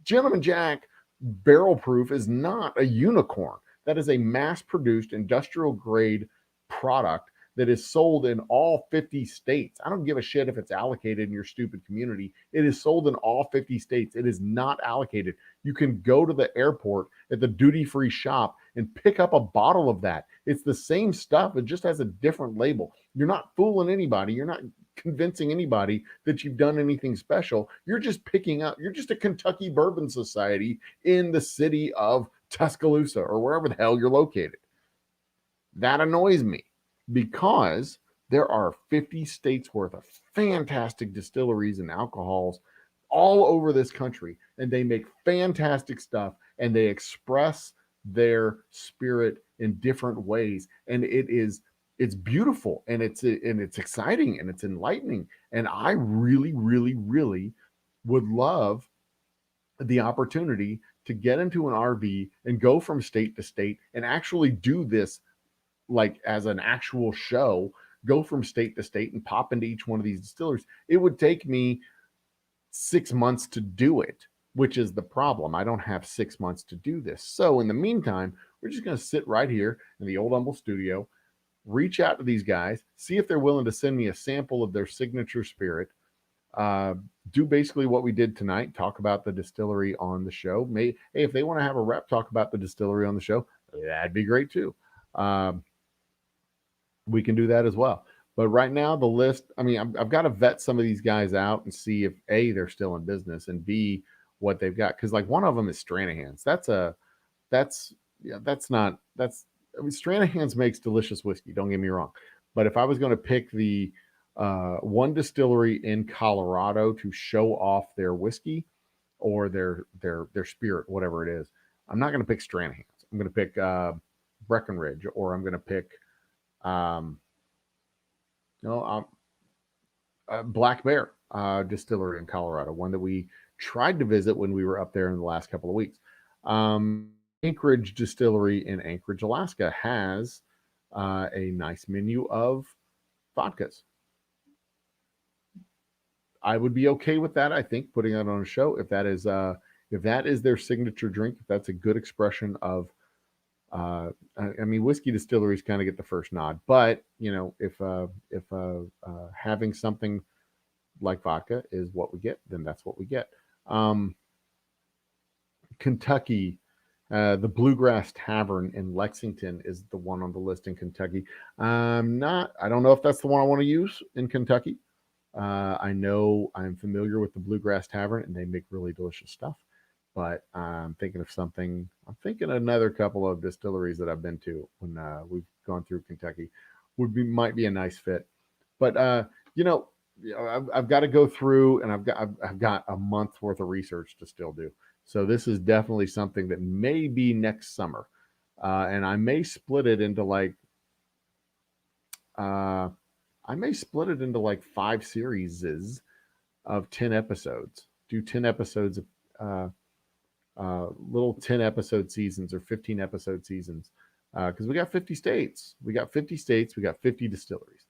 Gentleman Jack Barrel Proof is not a unicorn. That is a mass-produced industrial grade product that is sold in all 50 states. I don't give a shit if it's allocated in your stupid community. It is sold in all 50 states. It is not allocated. You can go to the airport at the duty-free shop and pick up a bottle of that. It's the same stuff. It just has a different label. You're not fooling anybody. You're not convincing anybody that you've done anything special. You're just you're just a Kentucky Bourbon Society in the city of Tuscaloosa or wherever the hell you're located. That annoys me because there are 50 states worth of fantastic distilleries and alcohols all over this country, and they make fantastic stuff and they express their spirit in different ways, and it's beautiful and it's exciting and it's enlightening, and I really would love the opportunity to get into an RV and go from state to state and actually do this like as an actual show, go from state to state and pop into each one of these distilleries. It would take me 6 months to do it, which is the problem. I don't have 6 months to do this. So in the meantime, we're just going to sit right here in the old humble studio, reach out to these guys, see if they're willing to send me a sample of their signature spirit, do basically what we did tonight, talk about the distillery on the show. Hey, if they want to have a rep talk about the distillery on the show, that'd be great too. We can do that as well. But right now, the list, I mean, I've got to vet some of these guys out and see if A, they're still in business, and B, what they've got. Because like one of them is Stranahan's. I mean, Stranahan's makes delicious whiskey. Don't get me wrong. But if I was going to pick the one distillery in Colorado to show off their whiskey or their spirit, whatever it is, I'm not going to pick Stranahan's. I'm going to pick Breckenridge, or I'm going to pick Black Bear distillery in Colorado, one that we tried to visit when we were up there in the last couple of weeks. Anchorage Distillery in Anchorage, Alaska has a nice menu of vodkas. I would be okay with that. I think putting that on a show, if that is their signature drink, if that's a good expression of, I mean, whiskey distilleries kind of get the first nod, but you know, if having something like vodka is what we get, then that's what we get. Kentucky, the Bluegrass Tavern in Lexington is the one on the list in Kentucky. I don't know if that's the one I want to use in Kentucky. I know I'm familiar with the Bluegrass Tavern and they make really delicious stuff, but I'm thinking another couple of distilleries that I've been to when we've gone through Kentucky might be a nice fit. But you know, I've got to go through, and I've got a month's worth of research to still do. So this is definitely something that may be next summer, and I may split it into like 5 series of 10 episodes. Do 10 episodes of little 10 episode seasons or 15 episode seasons, because we got 50 states. We got 50 states. We got 50 distilleries.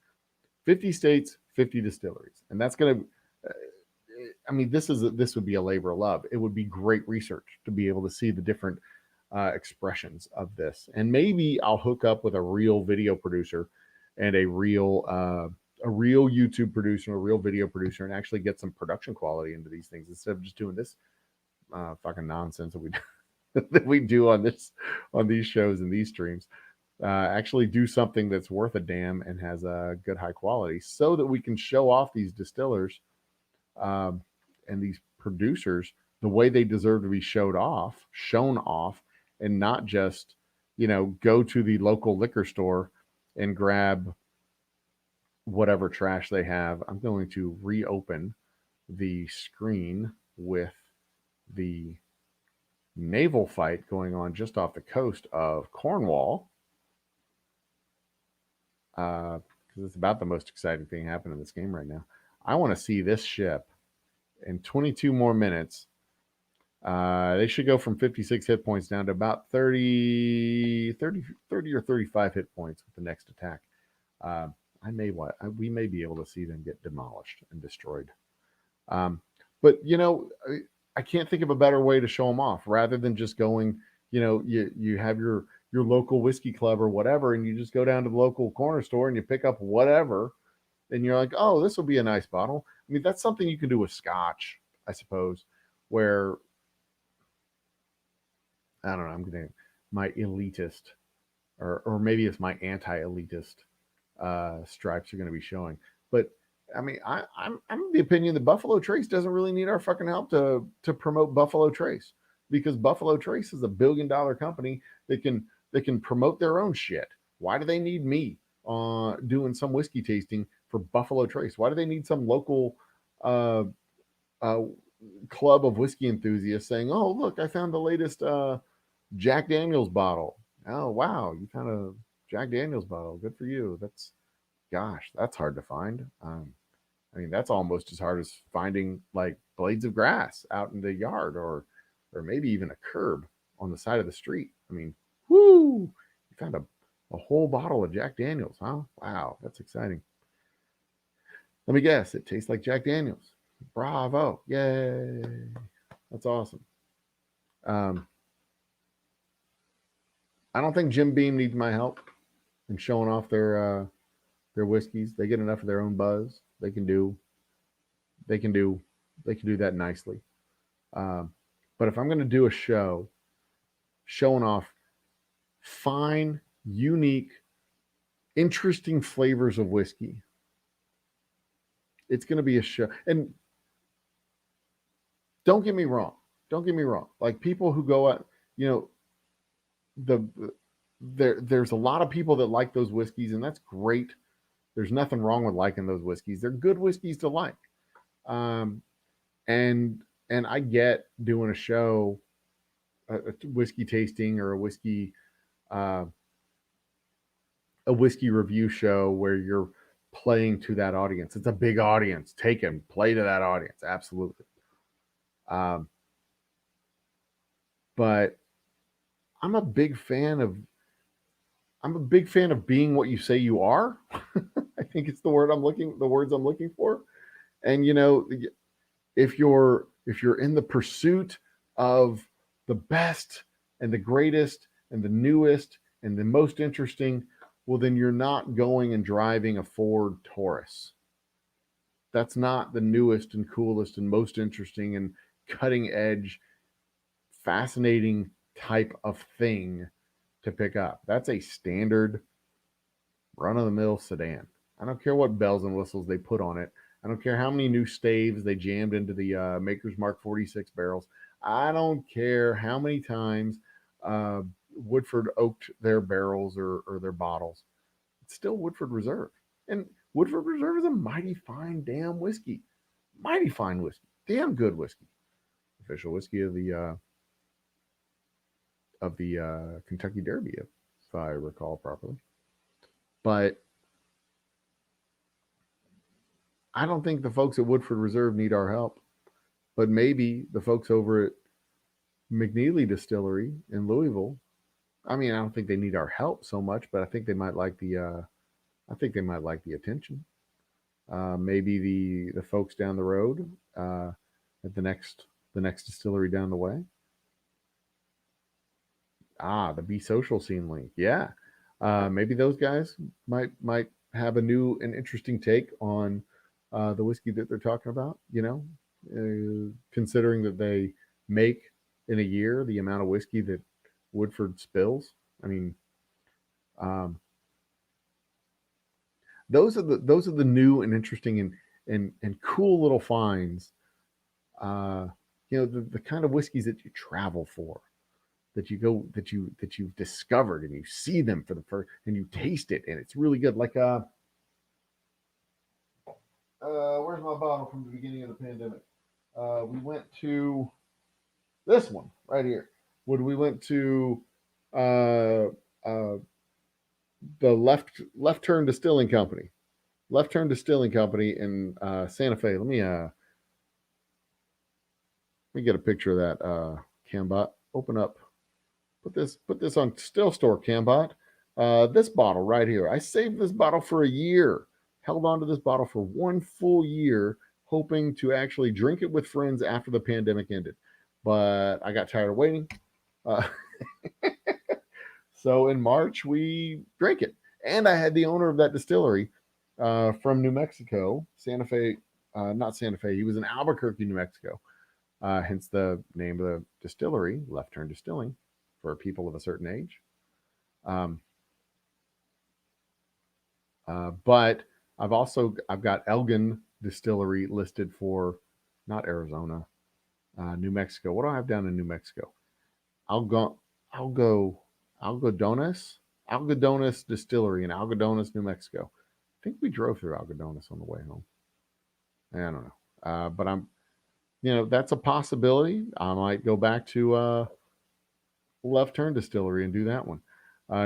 50 states, 50 distilleries, and that's gonna. I mean, this would be a labor of love. It would be great research to be able to see the different expressions of this, and maybe I'll hook up with a real video producer and a real YouTube producer, a real video producer, and actually get some production quality into these things instead of just doing this fucking nonsense that we do on these shows and these streams. Actually do something that's worth a damn and has a good high quality, so that we can show off these distillers and these producers the way they deserve to be shown off, and not just, you know, go to the local liquor store and grab whatever trash they have. I'm going to reopen the screen with the naval fight going on just off the coast of Cornwall, because it's about the most exciting thing happening in this game right now. I want to see this ship in 22 more minutes. They should go from 56 hit points down to about 30 or 35 hit points with the next attack. We may be able to see them get demolished and destroyed. But you know, I can't think of a better way to show them off rather than just going, you know, you have your your local whiskey club or whatever, and you just go down to the local corner store and you pick up whatever, and you're like, oh, this will be a nice bottle. I mean, that's something you can do with scotch, I suppose, where I don't know, I'm gonna my elitist, or maybe it's my anti-elitist stripes are going to be showing. But I mean, I'm of the opinion that Buffalo Trace doesn't really need our fucking help to promote Buffalo Trace, because Buffalo Trace is $1 billion company that can promote their own shit. Why do they need me doing some whiskey tasting for Buffalo Trace? Why do they need some local uh, uh, club of whiskey enthusiasts saying, "Oh, look, I found the latest Jack Daniels bottle"? Oh, wow, you found a Jack Daniels bottle. Good for you. Gosh, that's hard to find. I mean, that's almost as hard as finding like blades of grass out in the yard, or maybe even a curb on the side of the street. I mean, whoo! You found a whole bottle of Jack Daniels, huh? Wow, that's exciting. Let me guess, it tastes like Jack Daniels. Bravo! Yay! That's awesome. Um, I don't think Jim Beam needs my help in showing off their whiskeys. They get enough of their own buzz. They can do they can do that nicely. Um, but if I'm going to do a show showing off fine, unique, interesting flavors of whiskey, it's going to be a show. And don't get me wrong. Don't get me wrong. Like people who go out, you know, the there's a lot of people that like those whiskeys, and that's great. There's nothing wrong with liking those whiskeys. They're good whiskeys to like. Um, and I get doing a show, a whiskey tasting or uh, a whiskey review show where you're playing to that audience. It's a big audience. Take and play to that audience. Absolutely. Um, but I'm a big fan of being what you say you are. I think it's the words I'm looking for. And you know, if you're in the pursuit of the best and the greatest and the newest and the most interesting, well, then you're not going and driving a Ford Taurus. That's not the newest and coolest and most interesting and cutting edge, fascinating type of thing to pick up. That's a standard run of the mill sedan. I don't care what bells and whistles they put on it. I don't care how many new staves they jammed into the Maker's Mark 46 barrels. I don't care how many times uh, Woodford oaked their barrels or their bottles. It's still Woodford Reserve. And Woodford Reserve is a mighty fine damn whiskey. Mighty fine whiskey. Damn good whiskey. Official whiskey of the Kentucky Derby, if I recall properly. But I don't think the folks at Woodford Reserve need our help. But maybe the folks over at McNeely Distillery in Louisville. I mean, I don't think they need our help so much, but I think they might like the. I think they might like the attention. Maybe the folks down the road at the next distillery down the way. Ah, the Be Social Scene link. Yeah, maybe those guys might have a new and interesting take on the whiskey that they're talking about. You know, considering that they make in a year the amount of whiskey that Woodford spills. I mean, um, those are the new and interesting and cool little finds. Uh, you know, the kind of whiskeys that you travel for, that you've discovered and you see them for the first and you taste it and it's really good. Like where's my bottle from the beginning of the pandemic? We went to this one right here. When we went to uh, uh, the left turn distilling company, left turn distilling company in Santa Fe. Let me get a picture of that Cambot. Open up. Put this on Still Store, Cambot. This bottle right here. I saved this bottle for a year. Held on to this bottle for one full year, hoping to actually drink it with friends after the pandemic ended. But I got tired of waiting. Uh, So in March, we drank it. And I had the owner of that distillery from New Mexico, Santa Fe, not Santa Fe. He was in Albuquerque, New Mexico. Hence the name of the distillery, Left Turn Distilling, for people of a certain age. But I've got Elgin Distillery listed for not Arizona, New Mexico. What do I have down in New Mexico? Algo, Algo, Algodones Distillery in Algodones, New Mexico. I think we drove through Algodones on the way home. I don't know, but that's a possibility. I might go back to Left Turn Distillery and do that one.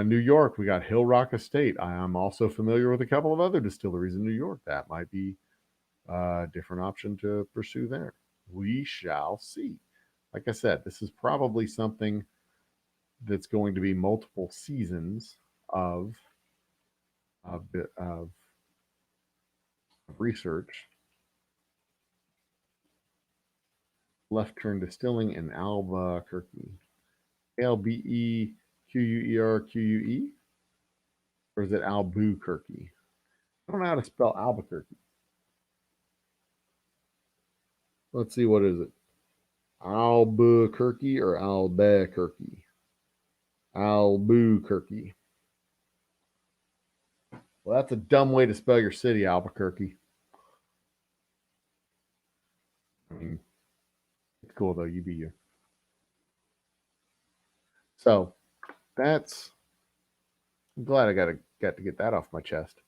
New York, we got Hill Rock Estate. I'm also familiar with a couple of other distilleries in New York. That might be a different option to pursue there. We shall see. Like I said, this is probably something that's going to be multiple seasons of of research. Left Turn Distilling in Albuquerque. Albequerque, or is it Albuquerque? I don't know how to spell Albuquerque. Let's see, what is it? Albuquerque or Albuquerque? Albuquerque. Well, that's a dumb way to spell your city, Albuquerque. I mean, it's cool though. You be you. So that's. I'm glad I got to get that off my chest.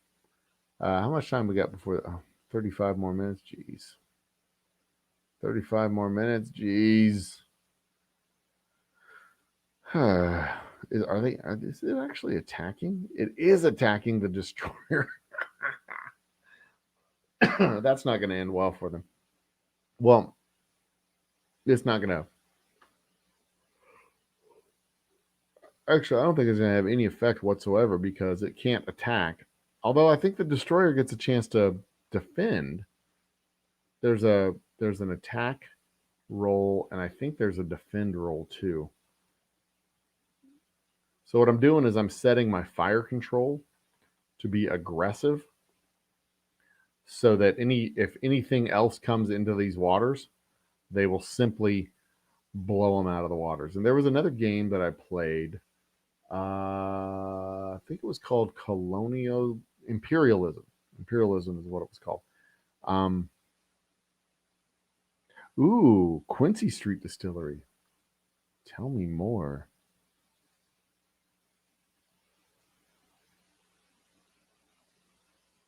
How much time we got before? 35 more minutes. Jeez. 35 more minutes. Jeez. Is it actually attacking? It is attacking the destroyer. That's not going to end well for them. Well, it's not going to. Actually, I don't think it's going to have any effect whatsoever because it can't attack. Although I think the destroyer gets a chance to defend. There's an attack roll, and I think there's a defend roll too. So what I'm doing is I'm setting my fire control to be aggressive so that if anything else comes into these waters, they will simply blow them out of the waters. And there was another game that I played. I think it was called Colonial Imperialism. Imperialism is what it was called. Quincy Street Distillery. Tell me more.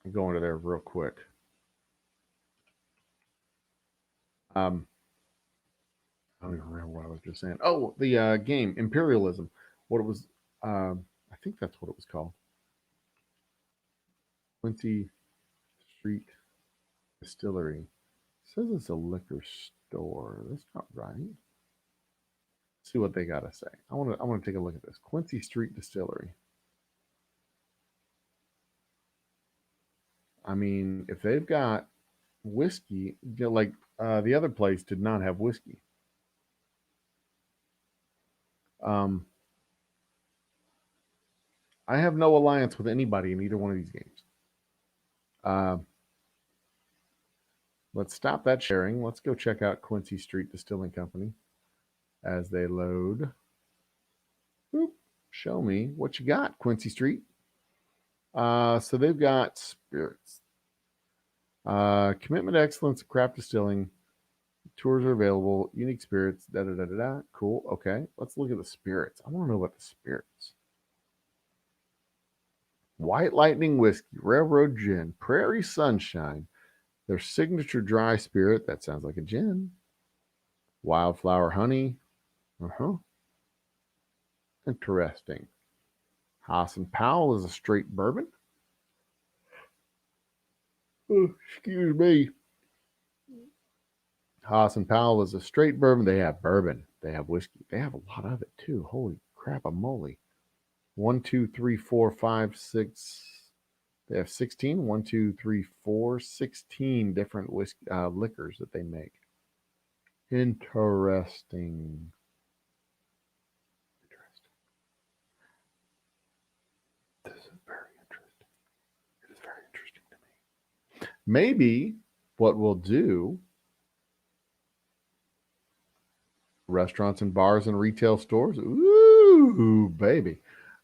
I'm going to there real quick. I don't even remember what I was just saying. Oh, the game Imperialism. What it was? I think that's what it was called. Quincy Street Distillery. It says it's a liquor store. That's not right. Let's see what they gotta say. I want to take a look at this. Quincy Street Distillery. I mean, if they've got whiskey, like the other place did not have whiskey. I have no alliance with anybody in either one of these games. Let's stop that sharing. Let's go check out Quincy Street Distilling Company as they load. Boop. Show me what you got, Quincy Street. So they've got spirits. Commitment to excellence, craft distilling. Tours are available. Unique spirits. Da da da da da. Cool. Okay. Let's look at the spirits. I want to know about the spirits. White Lightning Whiskey, Railroad Gin, Prairie Sunshine. Their signature dry spirit. That sounds like a gin. Wildflower Honey. Interesting. Haas and Powell is a straight bourbon. Oh, excuse me. Haas and Powell is a straight bourbon. They have bourbon. They have whiskey. They have a lot of it too. Holy crap, a moly. 1, 2, 3, 4, 5, 6. They have 16. 1, 2, 3, 4, 16 different liquors that they make. Interesting. Maybe what we'll do, restaurants and bars and retail stores. Ooh, baby.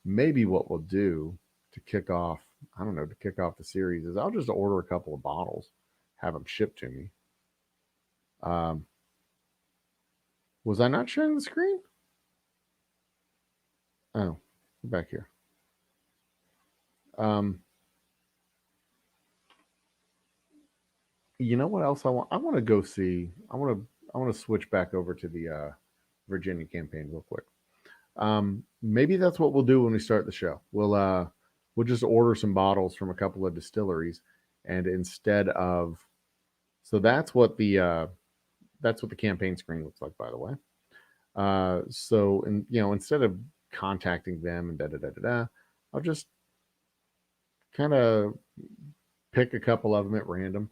Maybe what we'll do to kick off, I don't know, to kick off the series is I'll just order a couple of bottles, have them shipped to me. Was I not sharing the screen? Oh, back here. You know what else I want? I want to go see. I want to switch back over to the Virginia campaign real quick. Maybe that's what we'll do when we start the show. We'll just order some bottles from a couple of distilleries, and instead of, so that's what the campaign screen looks like, by the way. So instead of contacting them and I'll just kind of pick a couple of them at random.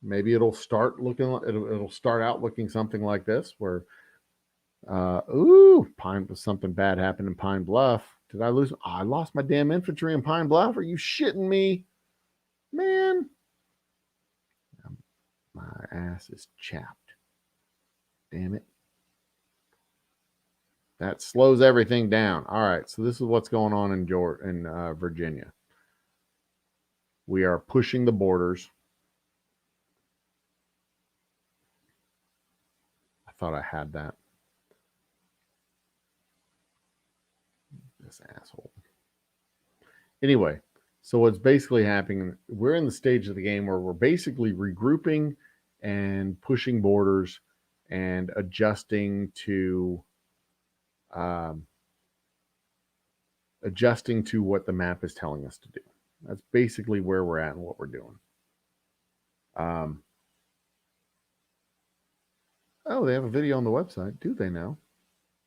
Maybe it'll start out looking something like this, where something bad happened in Pine Bluff. Did I lose? Oh, I lost my damn infantry in Pine Bluff. Are you shitting me, man? My ass is chapped. Damn it. That slows everything down. All right, so this is what's going on in Virginia. We are pushing the borders. I thought I had that. This asshole. Anyway, so what's basically happening, we're in the stage of the game where we're basically regrouping and pushing borders and adjusting to what the map is telling us to do. That's basically where we're at and what we're doing. Oh, they have a video on the website. Do they now?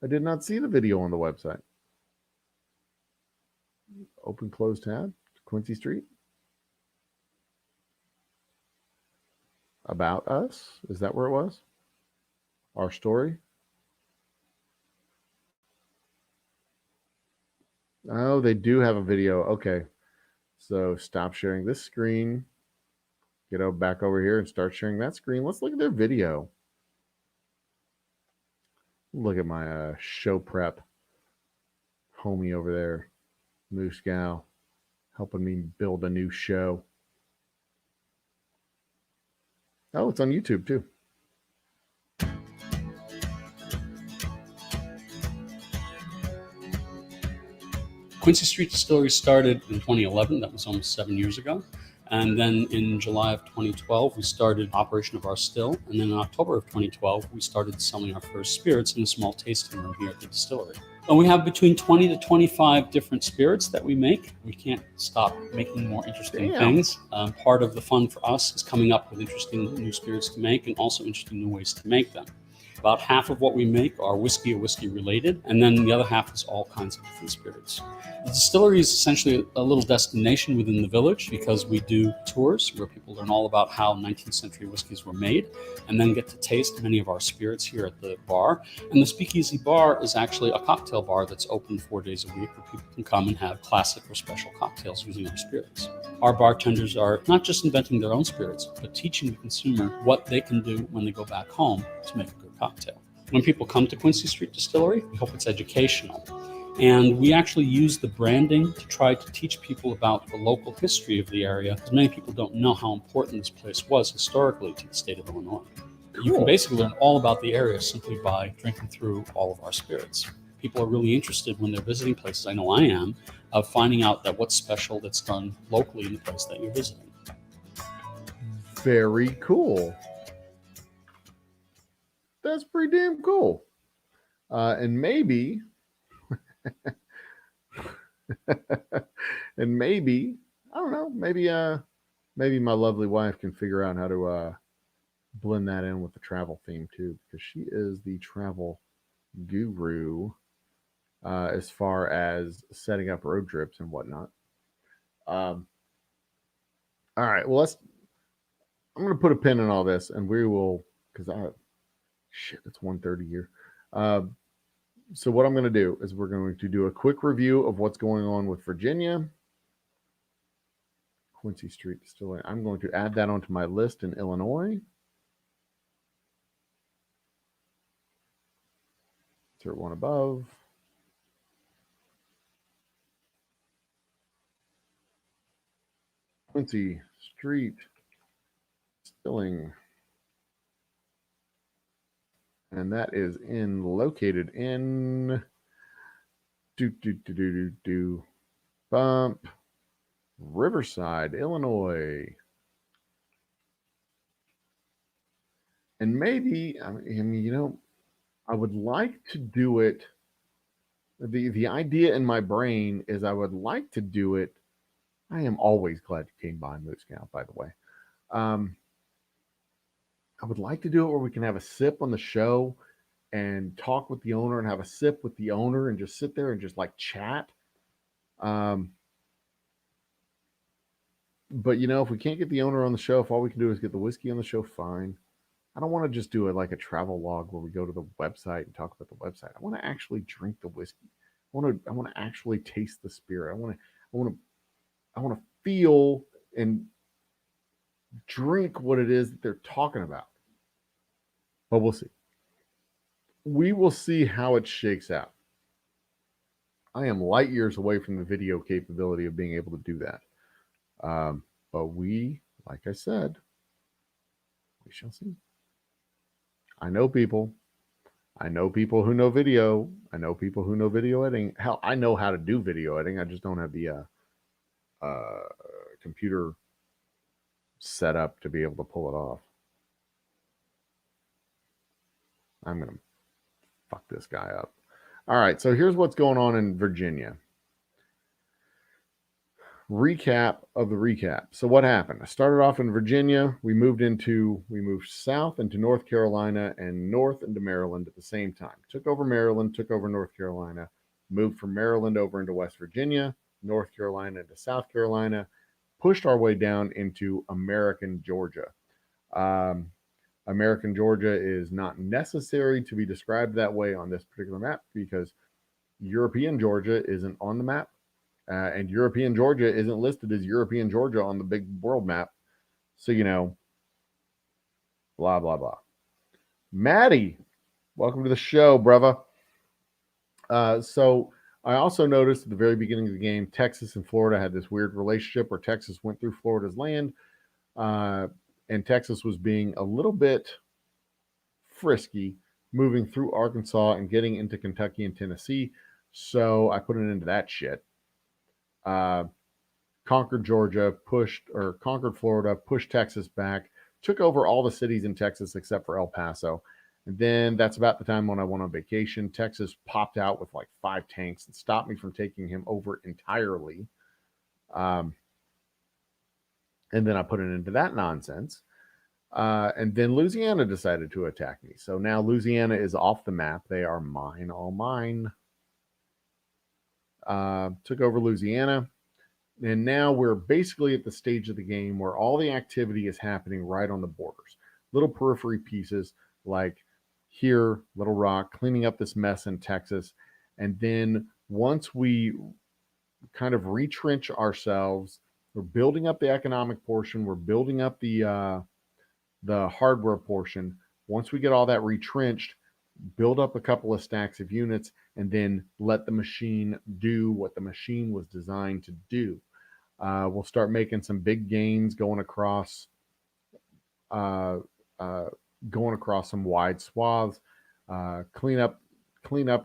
I did not see the video on the website. Open, close tab, Quincy Street. About us? Is that where it was? Our story? Oh, they do have a video. Okay. So stop sharing this screen. Get back over here and start sharing that screen. Let's look at their video. Look at my show prep homie over there, Moose Gal, helping me build a new show. Oh, it's on YouTube too. Quincy Street Distillery started in 2011. That was almost 7 years ago. And then in July of 2012, we started operation of our still. And then in October of 2012, we started selling our first spirits in a small tasting room here at the distillery. And we have between 20 to 25 different spirits that we make. We can't stop making more interesting things. Part of the fun for us is coming up with interesting new spirits to make and also interesting new ways to make them. About half of what we make are whiskey or whiskey related, and then the other half is all kinds of different spirits. The distillery is essentially a little destination within the village because we do tours where people learn all about how 19th century whiskeys were made and then get to taste many of our spirits here at the bar. And the Speakeasy Bar is actually a cocktail bar that's open 4 days a week where people can come and have classic or special cocktails using our spirits. Our bartenders are not just inventing their own spirits, but teaching the consumer what they can do when they go back home to make a good cocktail. When people come to Quincy Street Distillery, we hope it's educational. And we actually use the branding to try to teach people about the local history of the area, because many people don't know how important this place was historically to the state of Illinois. Cool. You can basically learn all about the area simply by drinking through all of our spirits. People are really interested when they're visiting places, I know I am, of finding out that what's special that's done locally in the place that you're visiting. Very cool. That's pretty damn cool. And maybe and maybe, I don't know, maybe my lovely wife can figure out how to blend that in with the travel theme too, because she is the travel guru as far as setting up road trips and whatnot. All right, well, I'm going to put a pin in all this, and we will, because it's 1:30 here. So what I'm going to do is we're going to do a quick review of what's going on with Virginia. Quincy Street Distillery. I'm going to add that onto my list in Illinois. Insert one above. Quincy Street Distilling. And that is located in Bump, Riverside, Illinois. And maybe, I mean, I would like to do it. The idea in my brain is I would like to do it. I am always glad you came by, Moose Scout, by the way. I would like to do it where we can have a sip on the show and talk with the owner and have a sip with the owner and just sit there and just like chat. But if we can't get the owner on the show, if all we can do is get the whiskey on the show, fine. I don't want to just do it like a travel log where we go to the website and talk about the website. I want to actually drink the whiskey. I want to actually taste the spirit. I want to feel and drink what it is that they're talking about. But we'll see. We will see how it shakes out. I am light years away from the video capability of being able to do that. But like I said, we shall see. I know people who know video. I know people who know video editing. Hell, I know how to do video editing. I just don't have the computer set up to be able to pull it off. I'm going to fuck this guy up. All right, so here's what's going on in Virginia. Recap of the recap. So what happened? I started off in Virginia. We moved south into North Carolina and north into Maryland at the same time. Took over Maryland, took over North Carolina, moved from Maryland over into West Virginia, North Carolina into South Carolina, pushed our way down into American Georgia. American Georgia is not necessary to be described that way on this particular map because European Georgia isn't on the map. And European Georgia isn't listed as European Georgia on the big world map. So, blah, blah, blah. Maddie, welcome to the show, brother. So I also noticed at the very beginning of the game, Texas and Florida had this weird relationship where Texas went through Florida's land. And Texas was being a little bit frisky, moving through Arkansas and getting into Kentucky and Tennessee. So I put an end to that shit. Conquered Florida, pushed Texas back, took over all the cities in Texas except for El Paso. And then that's about the time when I went on vacation. Texas popped out with like 5 tanks and stopped me from taking him over entirely. And then I put an end to that nonsense. And then Louisiana decided to attack me. So now Louisiana is off the map. They are mine, all mine. Took over Louisiana. And now we're basically at the stage of the game where all the activity is happening right on the borders. Little periphery pieces like here, Little Rock, cleaning up this mess in Texas. And then once we kind of retrench ourselves, we're building up the economic portion. We're building up the hardware portion. Once we get all that retrenched, build up a couple of stacks of units, and then let the machine do what the machine was designed to do. We'll start making some big gains going across some wide swaths, clean up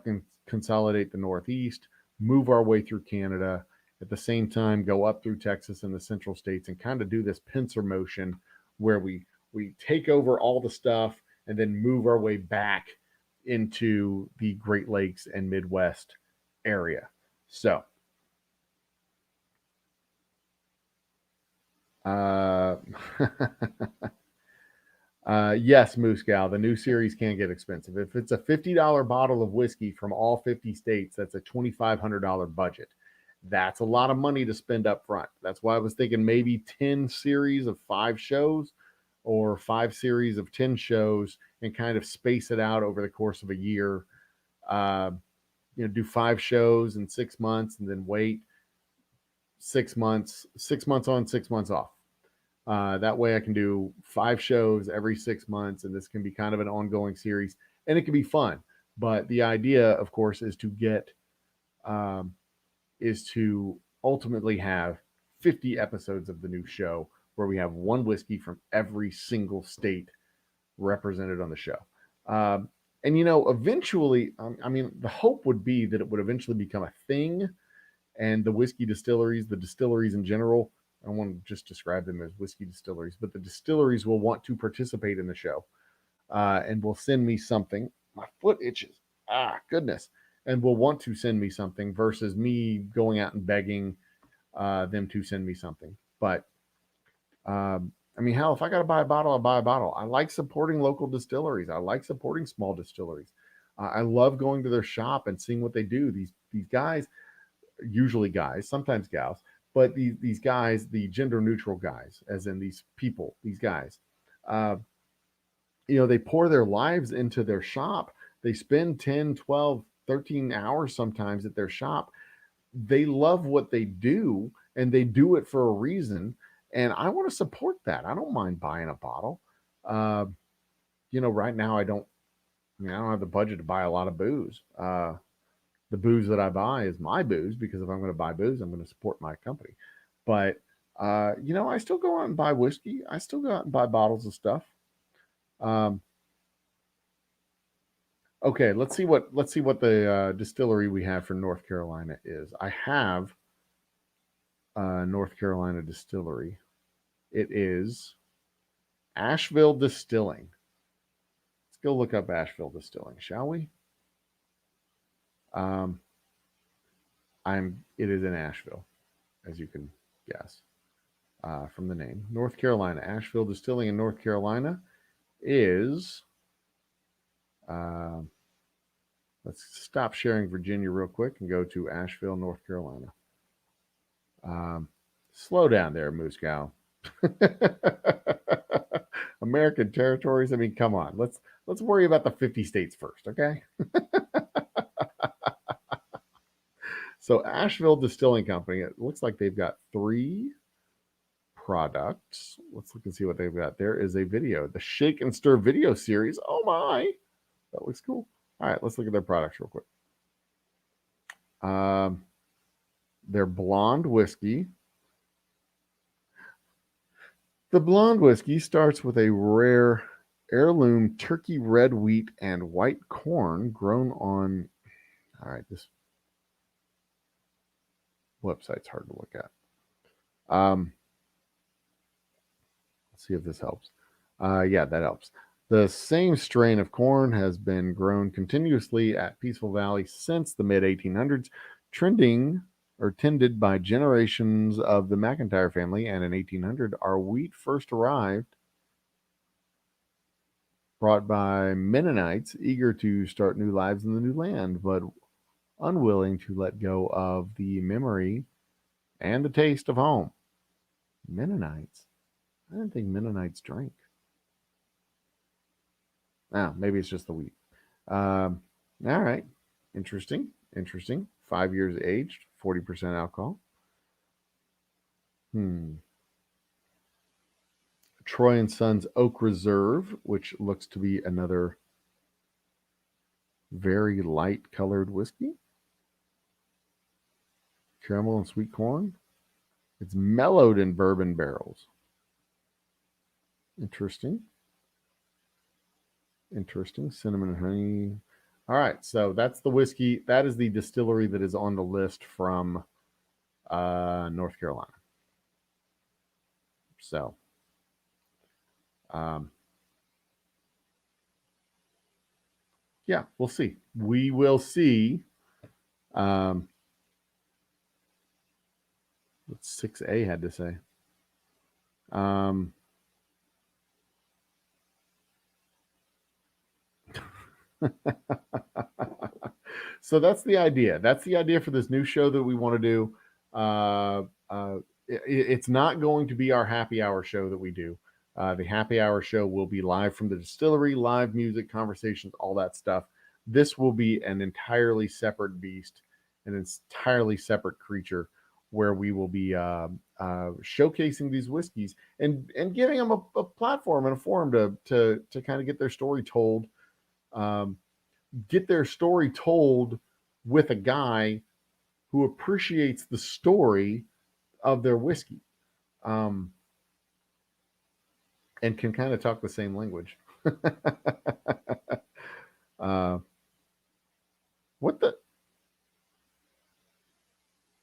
and consolidate the Northeast, move our way through Canada. At the same time, go up through Texas and the central states and kind of do this pincer motion where we take over all the stuff and then move our way back into the Great Lakes and Midwest area. So, yes, Moose Gal, the new series can get expensive. If it's a $50 bottle of whiskey from all 50 states, that's a $2,500 budget. That's a lot of money to spend up front. That's why I was thinking maybe 10 series of 5 shows or 5 series of 10 shows and kind of space it out over the course of a year. Do 5 shows in 6 months and then wait. 6 months, 6 months on, 6 months off. That way I can do 5 shows every 6 months, and this can be kind of an ongoing series, and it can be fun. But the idea, of course, is um, to ultimately have 50 episodes of the new show where we have one whiskey from every single state represented on the show. Um, and eventually, I mean, the hope would be that it would eventually become a thing, and the whiskey distilleries, the distilleries in general, I don't want to just describe them as whiskey distilleries, but the distilleries will want to participate in the show, and will send me something. My foot itches. Ah, goodness. And will want to send me something versus me going out and begging them to send me something. But I mean, hell, if I got to buy a bottle, I'll buy a bottle. I like supporting local distilleries. I like supporting small distilleries. I love going to their shop and seeing what they do. These guys, usually guys, sometimes gals, but these guys, the gender neutral guys, as in these people, these guys, uh, they pour their lives into their shop. They spend 10, 12, 13 hours sometimes at their shop. They love what they do, and they do it for a reason. And I want to support that. I don't mind buying a bottle. Uh, right now I don't have the budget to buy a lot of booze. The booze that I buy is my booze, because if I'm going to buy booze, I'm going to support my company. But I still go out and buy whiskey. I still go out and buy bottles of stuff. Um, okay, let's see what the distillery we have for North Carolina is. I have North Carolina distillery. It is Asheville Distilling. Let's go look up Asheville Distilling, shall we? Um, It is in Asheville, as you can guess from the name. North Carolina, Asheville Distilling in North Carolina is. Uh, let's stop sharing Virginia real quick and go to Asheville, North Carolina. Slow down there, Moose Cow. American territories. I mean, come on. Let's worry about the 50 states first, okay? So Asheville Distilling Company, it looks like they've got 3 products. Let's look and see what they've got. There is a video, the Shake and Stir video series. Oh my, that looks cool. All right, let's look at their products real quick. Their blonde whiskey. The blonde whiskey starts with a rare heirloom turkey red wheat and white corn grown on. All right, this website's hard to look at. Let's see if this helps. Yeah, that helps. The same strain of corn has been grown continuously at Peaceful Valley since the mid 1800s, tended by generations of the McIntyre family. And in 1800, our wheat first arrived, brought by Mennonites eager to start new lives in the new land, but unwilling to let go of the memory and the taste of home. Mennonites? I didn't think Mennonites drank. Maybe it's just the wheat. All right. Interesting. 5 years aged, 40% alcohol. Troy and Sons Oak Reserve, which looks to be another very light colored whiskey. Caramel and sweet corn. It's mellowed in bourbon barrels. Interesting. Cinnamon and honey. All right, so that's the whiskey. That is the distillery that is on the list from North Carolina. So, yeah, we'll see. We will see. What 6A had to say. So that's the idea. That's the idea for this new show that we want to do. It's not going to be our happy hour show that we do. The happy hour show will be live from the distillery, live music, conversations, all that stuff. This will be an entirely separate beast, an entirely separate creature where we will be showcasing these whiskeys and giving them a platform and a forum to kind of get their story told, um, get their story told with a guy who appreciates the story of their whiskey, um, and can kind of talk the same language. uh, what the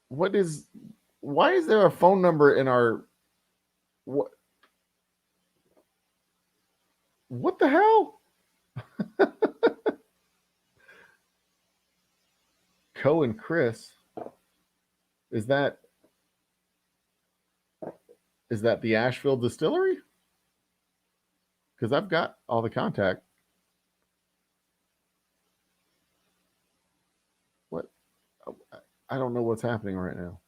what is why is there a phone number in our what what the hell? Co and Chris, is that the Asheville distillery? Because I've got all the contact. What? I don't know what's happening right now.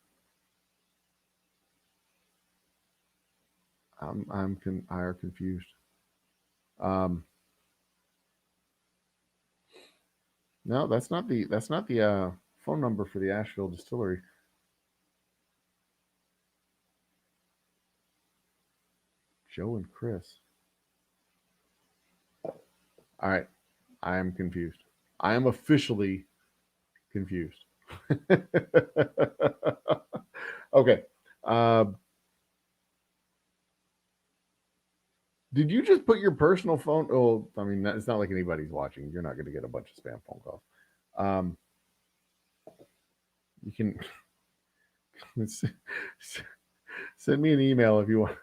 I are confused. Um, no, that's not the phone number for the Asheville distillery. Joe and Chris. All right, I am confused. I am officially confused. Okay. Uh, did you just put your personal phone? Oh, I mean, it's not like anybody's watching. You're not going to get a bunch of spam phone calls. You can send me an email if you want.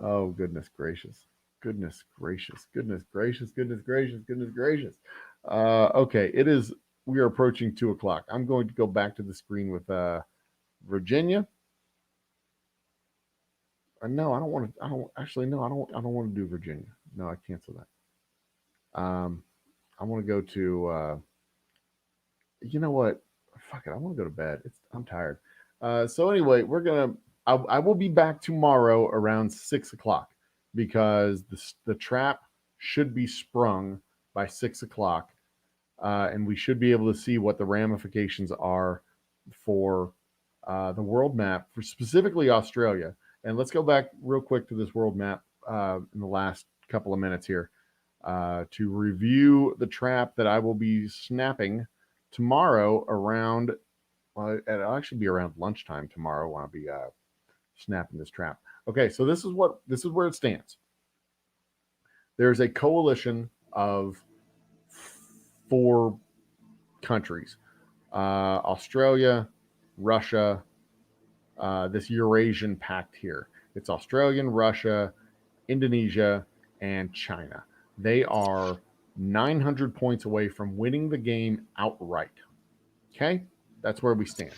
Oh, goodness gracious. Goodness gracious. Goodness gracious. Goodness gracious. Goodness gracious. Okay, we are approaching 2 o'clock. I'm going to go back to the screen with Virginia. No, I don't want to. I don't actually. No, I don't. I don't want to do Virginia. No, I cancel that. I want to go to. You know what? Fuck it. I want to go to bed. I'm tired. So anyway, I will be back tomorrow around 6 o'clock because the trap should be sprung by 6 o'clock, and we should be able to see what the ramifications are for the world map for specifically Australia. And let's go back real quick to this world map in the last couple of minutes here to review the trap that I will be snapping tomorrow around. Well, it'll actually be around lunchtime tomorrow when I'll be snapping this trap. Okay, so this is where it stands. There's a coalition of 4 countries: Australia, Russia, this Eurasian pact here. It's Australian, Russia, Indonesia, and China. They are 900 points away from winning the game outright. Okay, that's where we stand.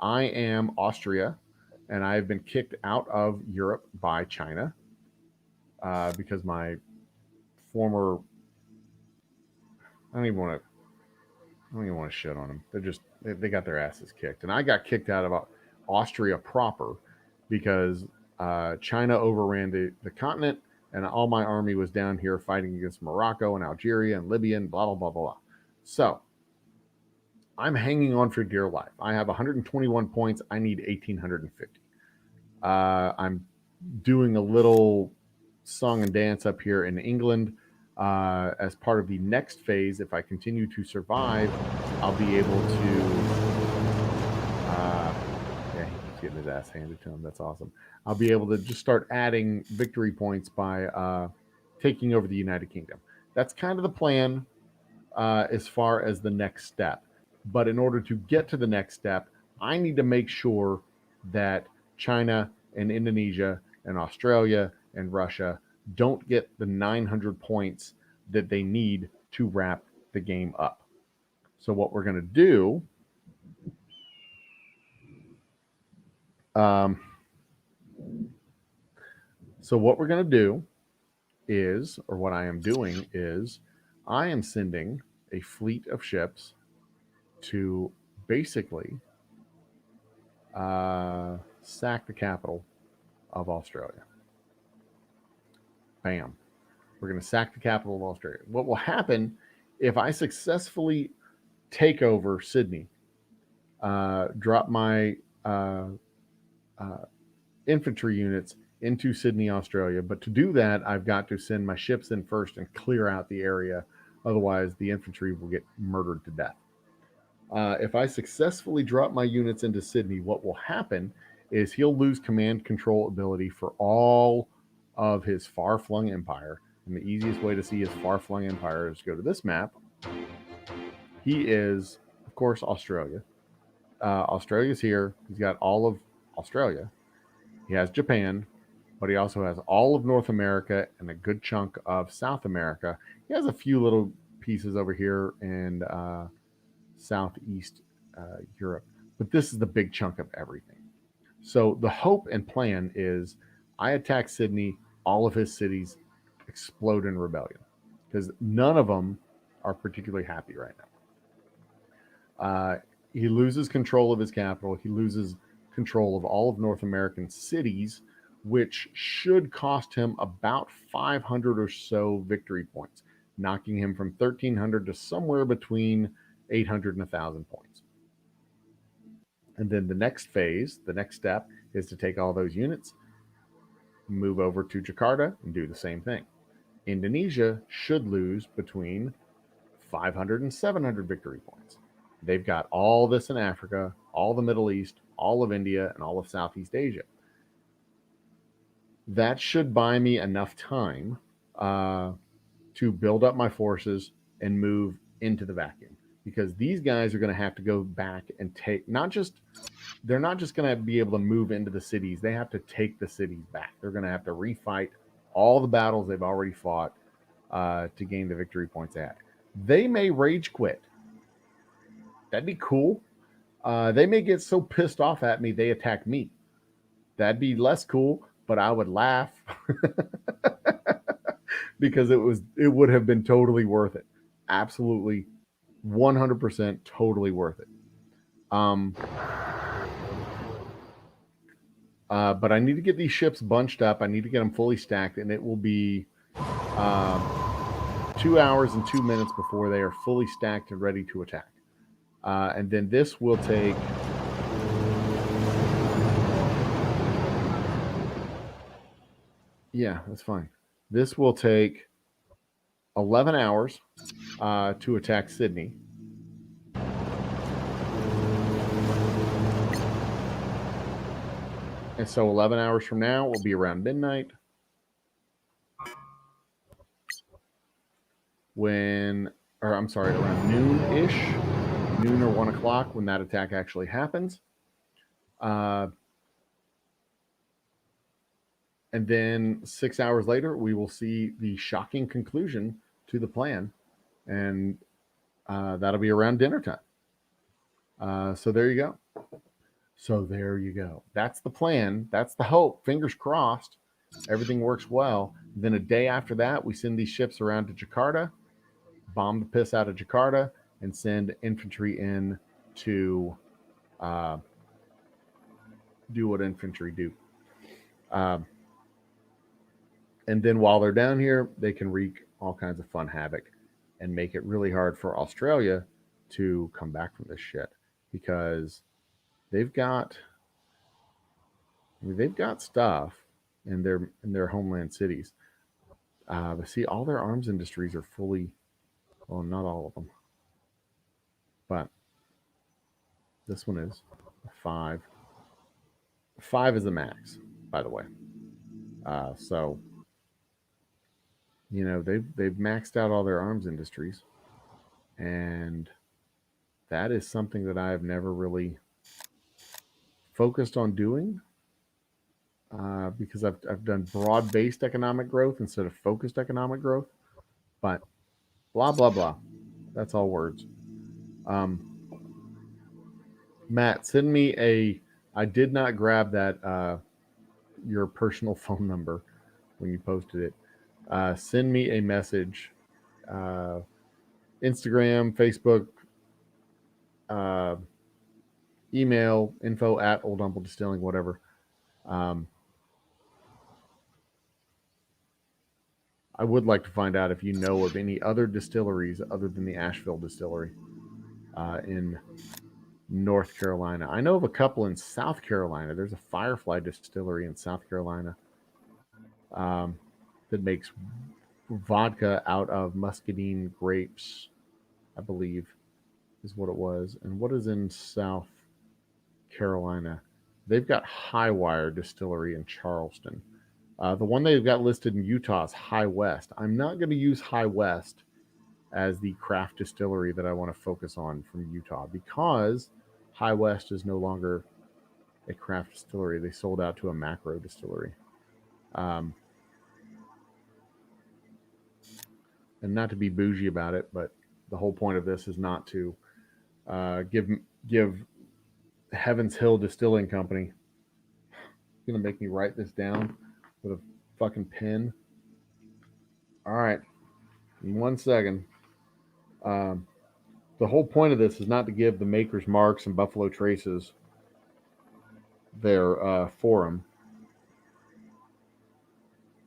I am Austria, and I have been kicked out of Europe by China because my former. I don't even want to. I don't even want to shit on them. They got their asses kicked, and I got kicked out of Austria proper because China overran the continent, and all my army was down here fighting against Morocco and Algeria and Libya and blah blah blah blah. So I'm hanging on for dear life. I have 121 points. I need 1,850. I'm doing a little song and dance up here in England as part of the next phase. If I continue to survive, I'll be able to. Yeah, he's getting his ass handed to him. That's awesome. I'll be able to just start adding victory points by taking over the United Kingdom. That's kind of the plan as far as the next step. But in order to get to the next step, I need to make sure that China and Indonesia and Australia and Russia don't get the 900 points that they need to wrap the game up. So what we're going to do is, or what I am doing is, I am sending a fleet of ships to basically sack the capital of Australia. Bam. We're going to sack the capital of Australia. What will happen if I successfully take over Sydney, drop my uh, uh, infantry units into Sydney, Australia. But to do that, I've got to send my ships in first and clear out the area. Otherwise, the infantry will get murdered to death. If I successfully drop my units into Sydney, what will happen is he'll lose command control ability for all of his far flung empire. And the easiest way to see his far flung empire is to go to this map. He is, of course, Australia. Australia's here. He's got all of Australia. He has Japan, but he also has all of North America and a good chunk of South America. He has a few little pieces over here in Southeast Europe, but this is the big chunk of everything. So the hope and plan is I attack Sydney, all of his cities explode in rebellion because none of them are particularly happy right now. He loses control of his capital. He loses control of all of North American cities, which should cost him about 500 or so victory points, knocking him from 1,300 to somewhere between 800 and 1,000 points. And then the next phase, the next step, is to take all those units, move over to Jakarta, and do the same thing. Indonesia should lose between 500 and 700 victory points. They've got all this in Africa, all the Middle East, all of India, and all of Southeast Asia. That should buy me enough time to build up my forces and move into the vacuum, because these guys are going to have to go back and take they're not just going to be able to move into the cities. They have to take the cities back. They're going to have to refight all the battles they've already fought to gain the victory points at. They may rage quit. That'd be cool. They may get so pissed off at me they attack me. That'd be less cool, but I would laugh because it would have been totally worth it. Absolutely 100% totally worth it. But I need to get these ships bunched up. I need to get them fully stacked, and it will be 2 hours and 2 minutes before they are fully stacked and ready to attack. And then this will take yeah, that's fine. This will take 11 hours to attack Sydney. And so 11 hours from now will be around midnight around noon-ish, noon or 1 o'clock when that attack actually happens. And then 6 hours later, we will see the shocking conclusion to the plan. And that'll be around dinner time. So there you go. That's the plan. That's the hope. Fingers crossed. Everything works well. Then a day after that, we send these ships around to Jakarta, bomb the piss out of Jakarta, and send infantry in to do what infantry do. And then while they're down here, they can wreak all kinds of fun havoc and make it really hard for Australia to come back from this shit, because they've got stuff in their homeland cities. But see, all their arms industries are fully, well, not all of them, but this one is 5. 5 is the max, by the way. So they've maxed out all their arms industries, and that is something that I have never really focused on doing, because I've done broad-based economic growth instead of focused economic growth. But blah blah blah, that's all words. Matt, send me I did not grab that your personal phone number when you posted it. Send me a message, Instagram, Facebook, email, info@Old Humble Distilling, whatever. I would like to find out if you know of any other distilleries other than the Asheville distillery. in North Carolina. I know of a couple in South Carolina. There's a Firefly distillery in South Carolina um, that makes vodka out of muscadine grapes, I believe, is what it was. And what is in South Carolina? They've got Highwire Distillery in Charleston. The one they've got listed in Utah is High West. I'm not going to use High West as the craft distillery that I want to focus on from Utah because High West is no longer a craft distillery. They sold out to a macro distillery. Um, and not to be bougie about it, but the whole point of this is not to give Heaven's Hill Distilling Company. Gonna make me write this down with a fucking pen. All right, in 1 second. Um, the whole point of this is not to give the Maker's Marks and Buffalo Traces their forum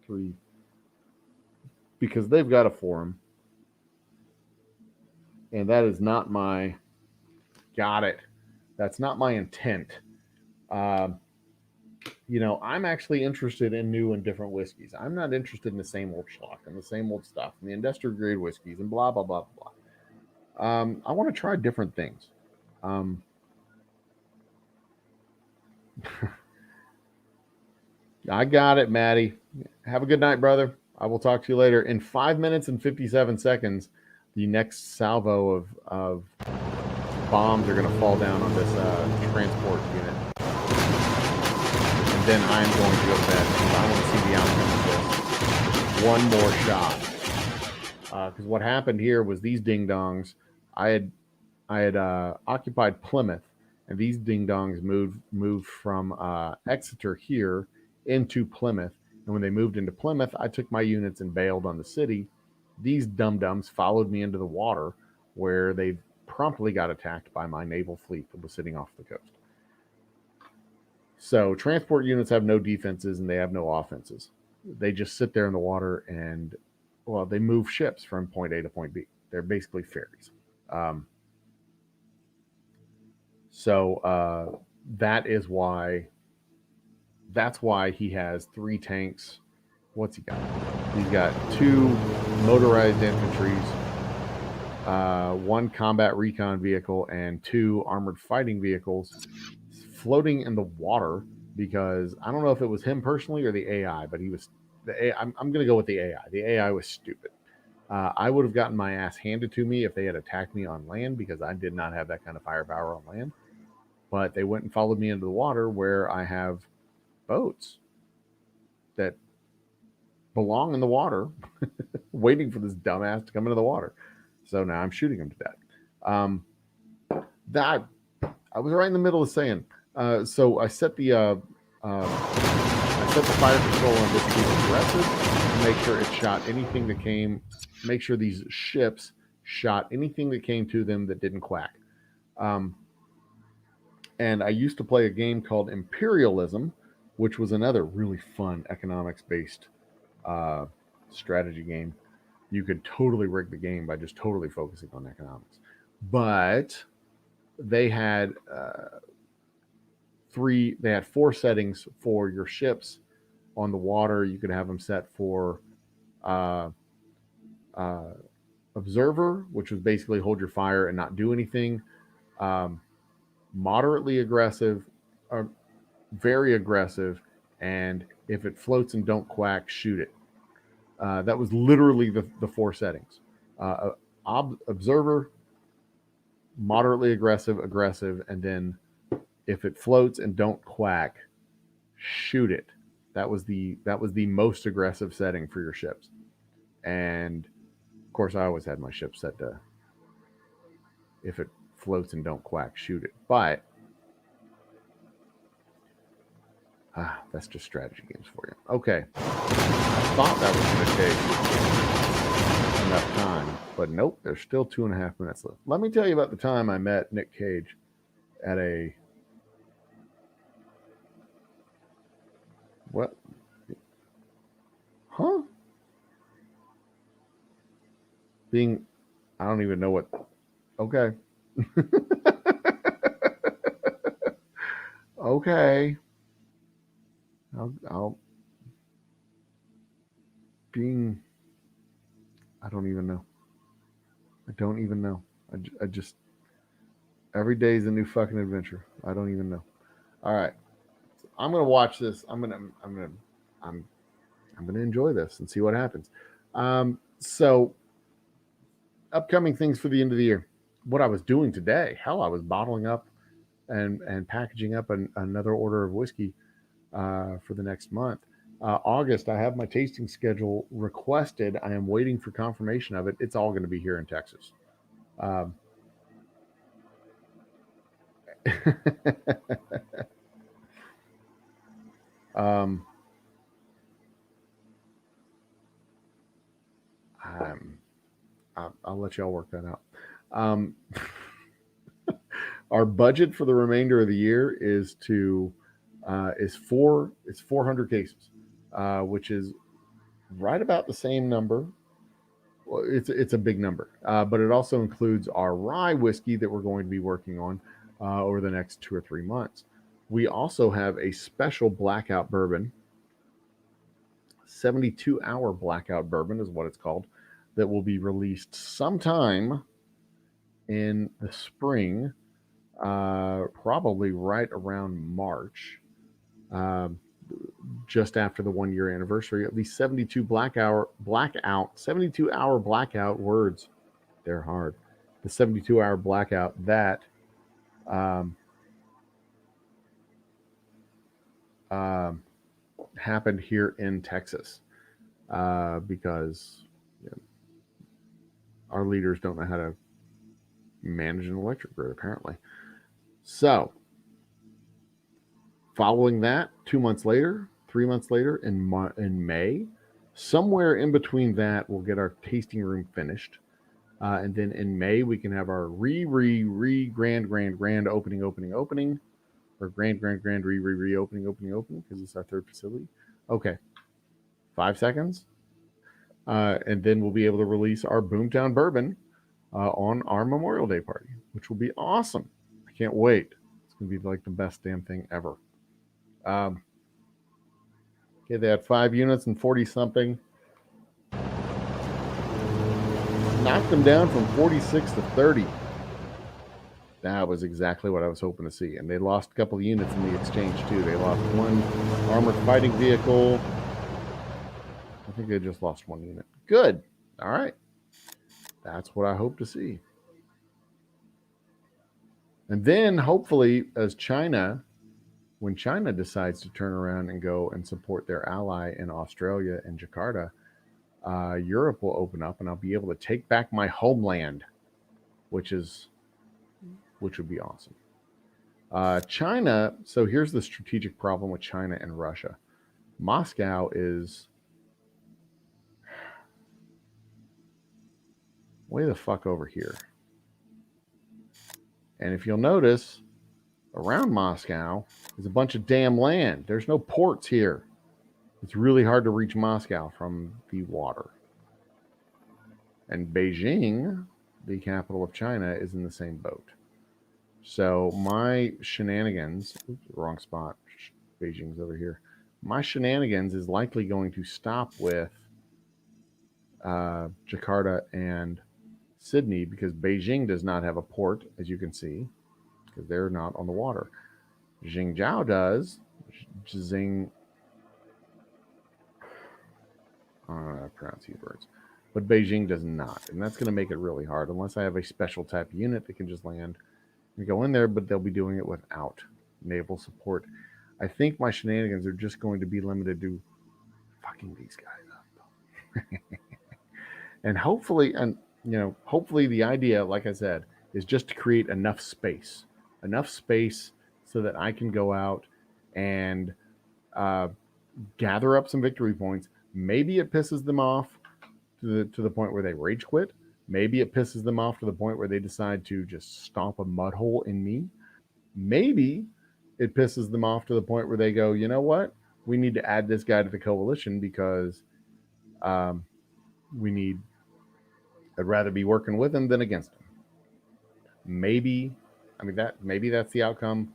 three because they've got a forum, and that is not my got it. That's not my intent. Um, I'm actually interested in new and different whiskeys. I'm not interested in the same old schlock and the same old stuff and the industrial grade whiskeys and blah blah blah blah. I want to try different things. Um, I got it, Maddie. Have a good night, brother. I will talk to you later. In 5 minutes and 57 seconds, the next salvo of bombs are going to fall down on this transport unit. And then I'm going to go to bed because I want to see the outcome of this. One more shot. Because what happened here was these ding-dongs, I had occupied Plymouth, and these ding-dongs moved from Exeter here into Plymouth. And when they moved into Plymouth, I took my units and bailed on the city. These dum-dums followed me into the water, where they promptly got attacked by my naval fleet that was sitting off the coast. So transport units have no defenses and they have no offenses. They just sit there in the water and, well, they move ships from point A to point B. They're basically ferries. Um, so that's why he has 3 tanks. What's he got? He's got 2 motorized infantries, 1 combat recon vehicle, and 2 armored fighting vehicles floating in the water because I don't know if it was him personally or the AI, but he was the AI. I'm going to go with the AI. The AI was stupid. I would have gotten my ass handed to me if they had attacked me on land because I did not have that kind of firepower on land. But they went and followed me into the water where I have boats that belong in the water waiting for this dumbass to come into the water. So now I'm shooting him to death. That I was right in the middle of saying. So I set the fire control on this to be aggressive to make sure it shot anything that came. Make sure these ships shot anything that came to them that didn't quack. And I used to play a game called Imperialism, which was another really fun economics-based strategy game. You could totally rig the game by just totally focusing on economics. But they had 4 settings for your ships on the water. You could have them set for observer, which was basically hold your fire and not do anything. Moderately aggressive, or very aggressive, and if it floats and don't quack, shoot it. That was literally the 4 settings. Observer, moderately aggressive, and then if it floats and don't quack, shoot it. That was the most aggressive setting for your ships. And of course, I always had my ship set to if it floats and don't quack, shoot it. But that's just strategy games for you. Okay, I thought that was going to take enough time, but nope. There's still 2.5 minutes left. Let me tell you about the time I met Nick Cage at a what? Huh? I don't even know what. Okay. Okay. I'll being. I don't even know. I don't even know. I just every day is a new fucking adventure. I don't even know. All right, I'm gonna watch this. I'm I'm gonna enjoy this and see what happens. So upcoming things for the end of the year. What I was doing today, hell, I was bottling up and packaging up another order of whiskey for the next month. August, I have my tasting schedule requested. I am waiting for confirmation of it. It's all going to be here in Texas. Um, um, I'm, I'll let y'all work that out. Um, our budget for the remainder of the year is 400 cases, which is right about the same number. Well, it's a big number, but it also includes our rye whiskey that we're going to be working on over the next 2 or 3 months. We also have a special blackout bourbon, 72-hour blackout bourbon is what it's called, that will be released sometime in the spring, probably right around March, um, just after the 1 year anniversary. At least 72-hour blackout words. They're hard. The 72-hour blackout that um, um, happened here in Texas because you know, our leaders don't know how to manage an electric grid, apparently. So, following that, 2 months later, 3 months later, in May, somewhere in between that, we'll get our tasting room finished. And then in May, we can have our grand opening, or grand opening, because it's our third facility. Okay, 5 seconds. And then we'll be able to release our Boomtown Bourbon on our Memorial Day party, which will be awesome. I can't wait. It's going to be like the best damn thing ever. Okay, they had 5 units and 40 something. Knocked them down from 46 to 30. That was exactly what I was hoping to see. And they lost a couple of units in the exchange, too. They lost one armored fighting vehicle. I think they just lost one unit. Good. All right. That's what I hope to see. And then hopefully, when China decides to turn around and go and support their ally in Australia and Jakarta, Europe will open up and I'll be able to take back my homeland, which would be awesome. China, so here's the strategic problem with China and Russia. Moscow is way the fuck over here. And if you'll notice, around Moscow is a bunch of damn land. There's no ports here. It's really hard to reach Moscow from the water. And Beijing, the capital of China, is in the same boat. So my shenanigans, wrong spot. Beijing's over here. My shenanigans is likely going to stop with Jakarta and Sydney, because Beijing does not have a port, as you can see, because they're not on the water. Jingzhou does. Jing. I don't know how to pronounce these words. But Beijing does not. And that's going to make it really hard, unless I have a special type of unit that can just land and go in there, but they'll be doing it without naval support. I think my shenanigans are just going to be limited to fucking these guys up. And hopefully the idea, like I said, is just to create enough space so that I can go out and gather up some victory points. Maybe it pisses them off to the point where they rage quit. Maybe it pisses them off to the point where they decide to just stomp a mud hole in me. Maybe it pisses them off to the point where they go, you know what? We need to add this guy to the coalition because I'd rather be working with him than against him. maybe, maybe that's the outcome.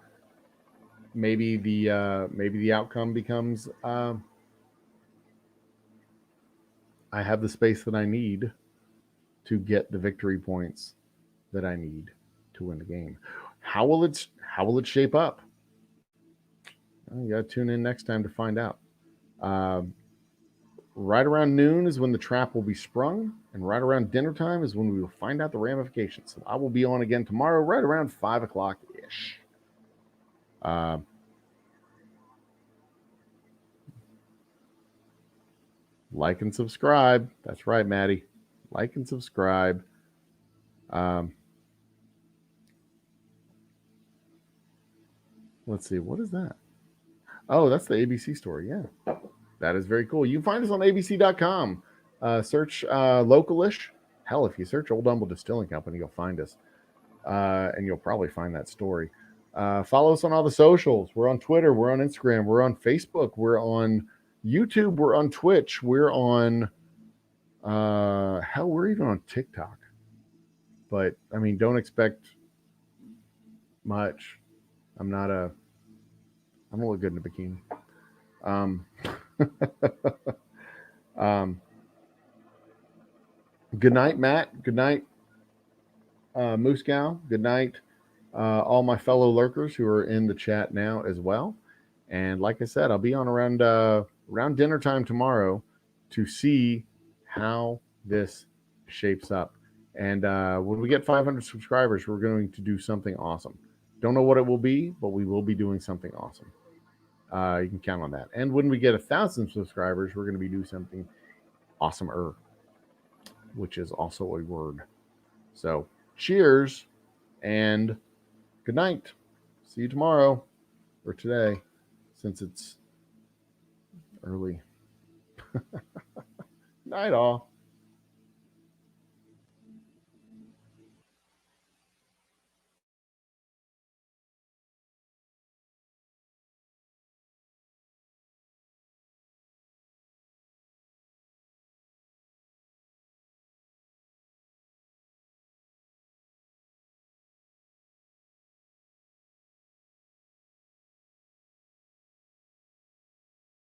Maybe the outcome becomes I have the space that I need to get the victory points that I need to win the game. How will it shape up? Well, you got to tune in next time to find out. Um, right around noon is when the trap will be sprung, and right around dinner time is when we will find out the ramifications. So I will be on again tomorrow, right around 5 o'clock ish. Like and subscribe. That's right, Maddie. Like and subscribe. Um, let's see. What is that? Oh, that's the ABC story. Yeah. That is very cool. You can find us on abc.com. Search localish. Hell, if you search Old Humble Distilling Company, you'll find us. And you'll probably find that story. Follow us on all the socials. We're on Twitter. We're on Instagram. We're on Facebook. We're on YouTube. We're on Twitch. We're on, hell, we're even on TikTok. But, I mean, don't expect much. I'm a little good in a bikini. Good night, Matt. Good night, Moose Gal. Good night, all my fellow lurkers who are in the chat now as well. And like I said, I'll be on around dinner time tomorrow to see how this shapes up. And when we get 500 subscribers, we're going to do something awesome. Don't know what it will be, but we will be doing something awesome. You can count on that. And when we get 1,000 subscribers, we're going to be doing something awesomer, which is also a word. So cheers and good night. See you tomorrow or today, since it's early. Night all.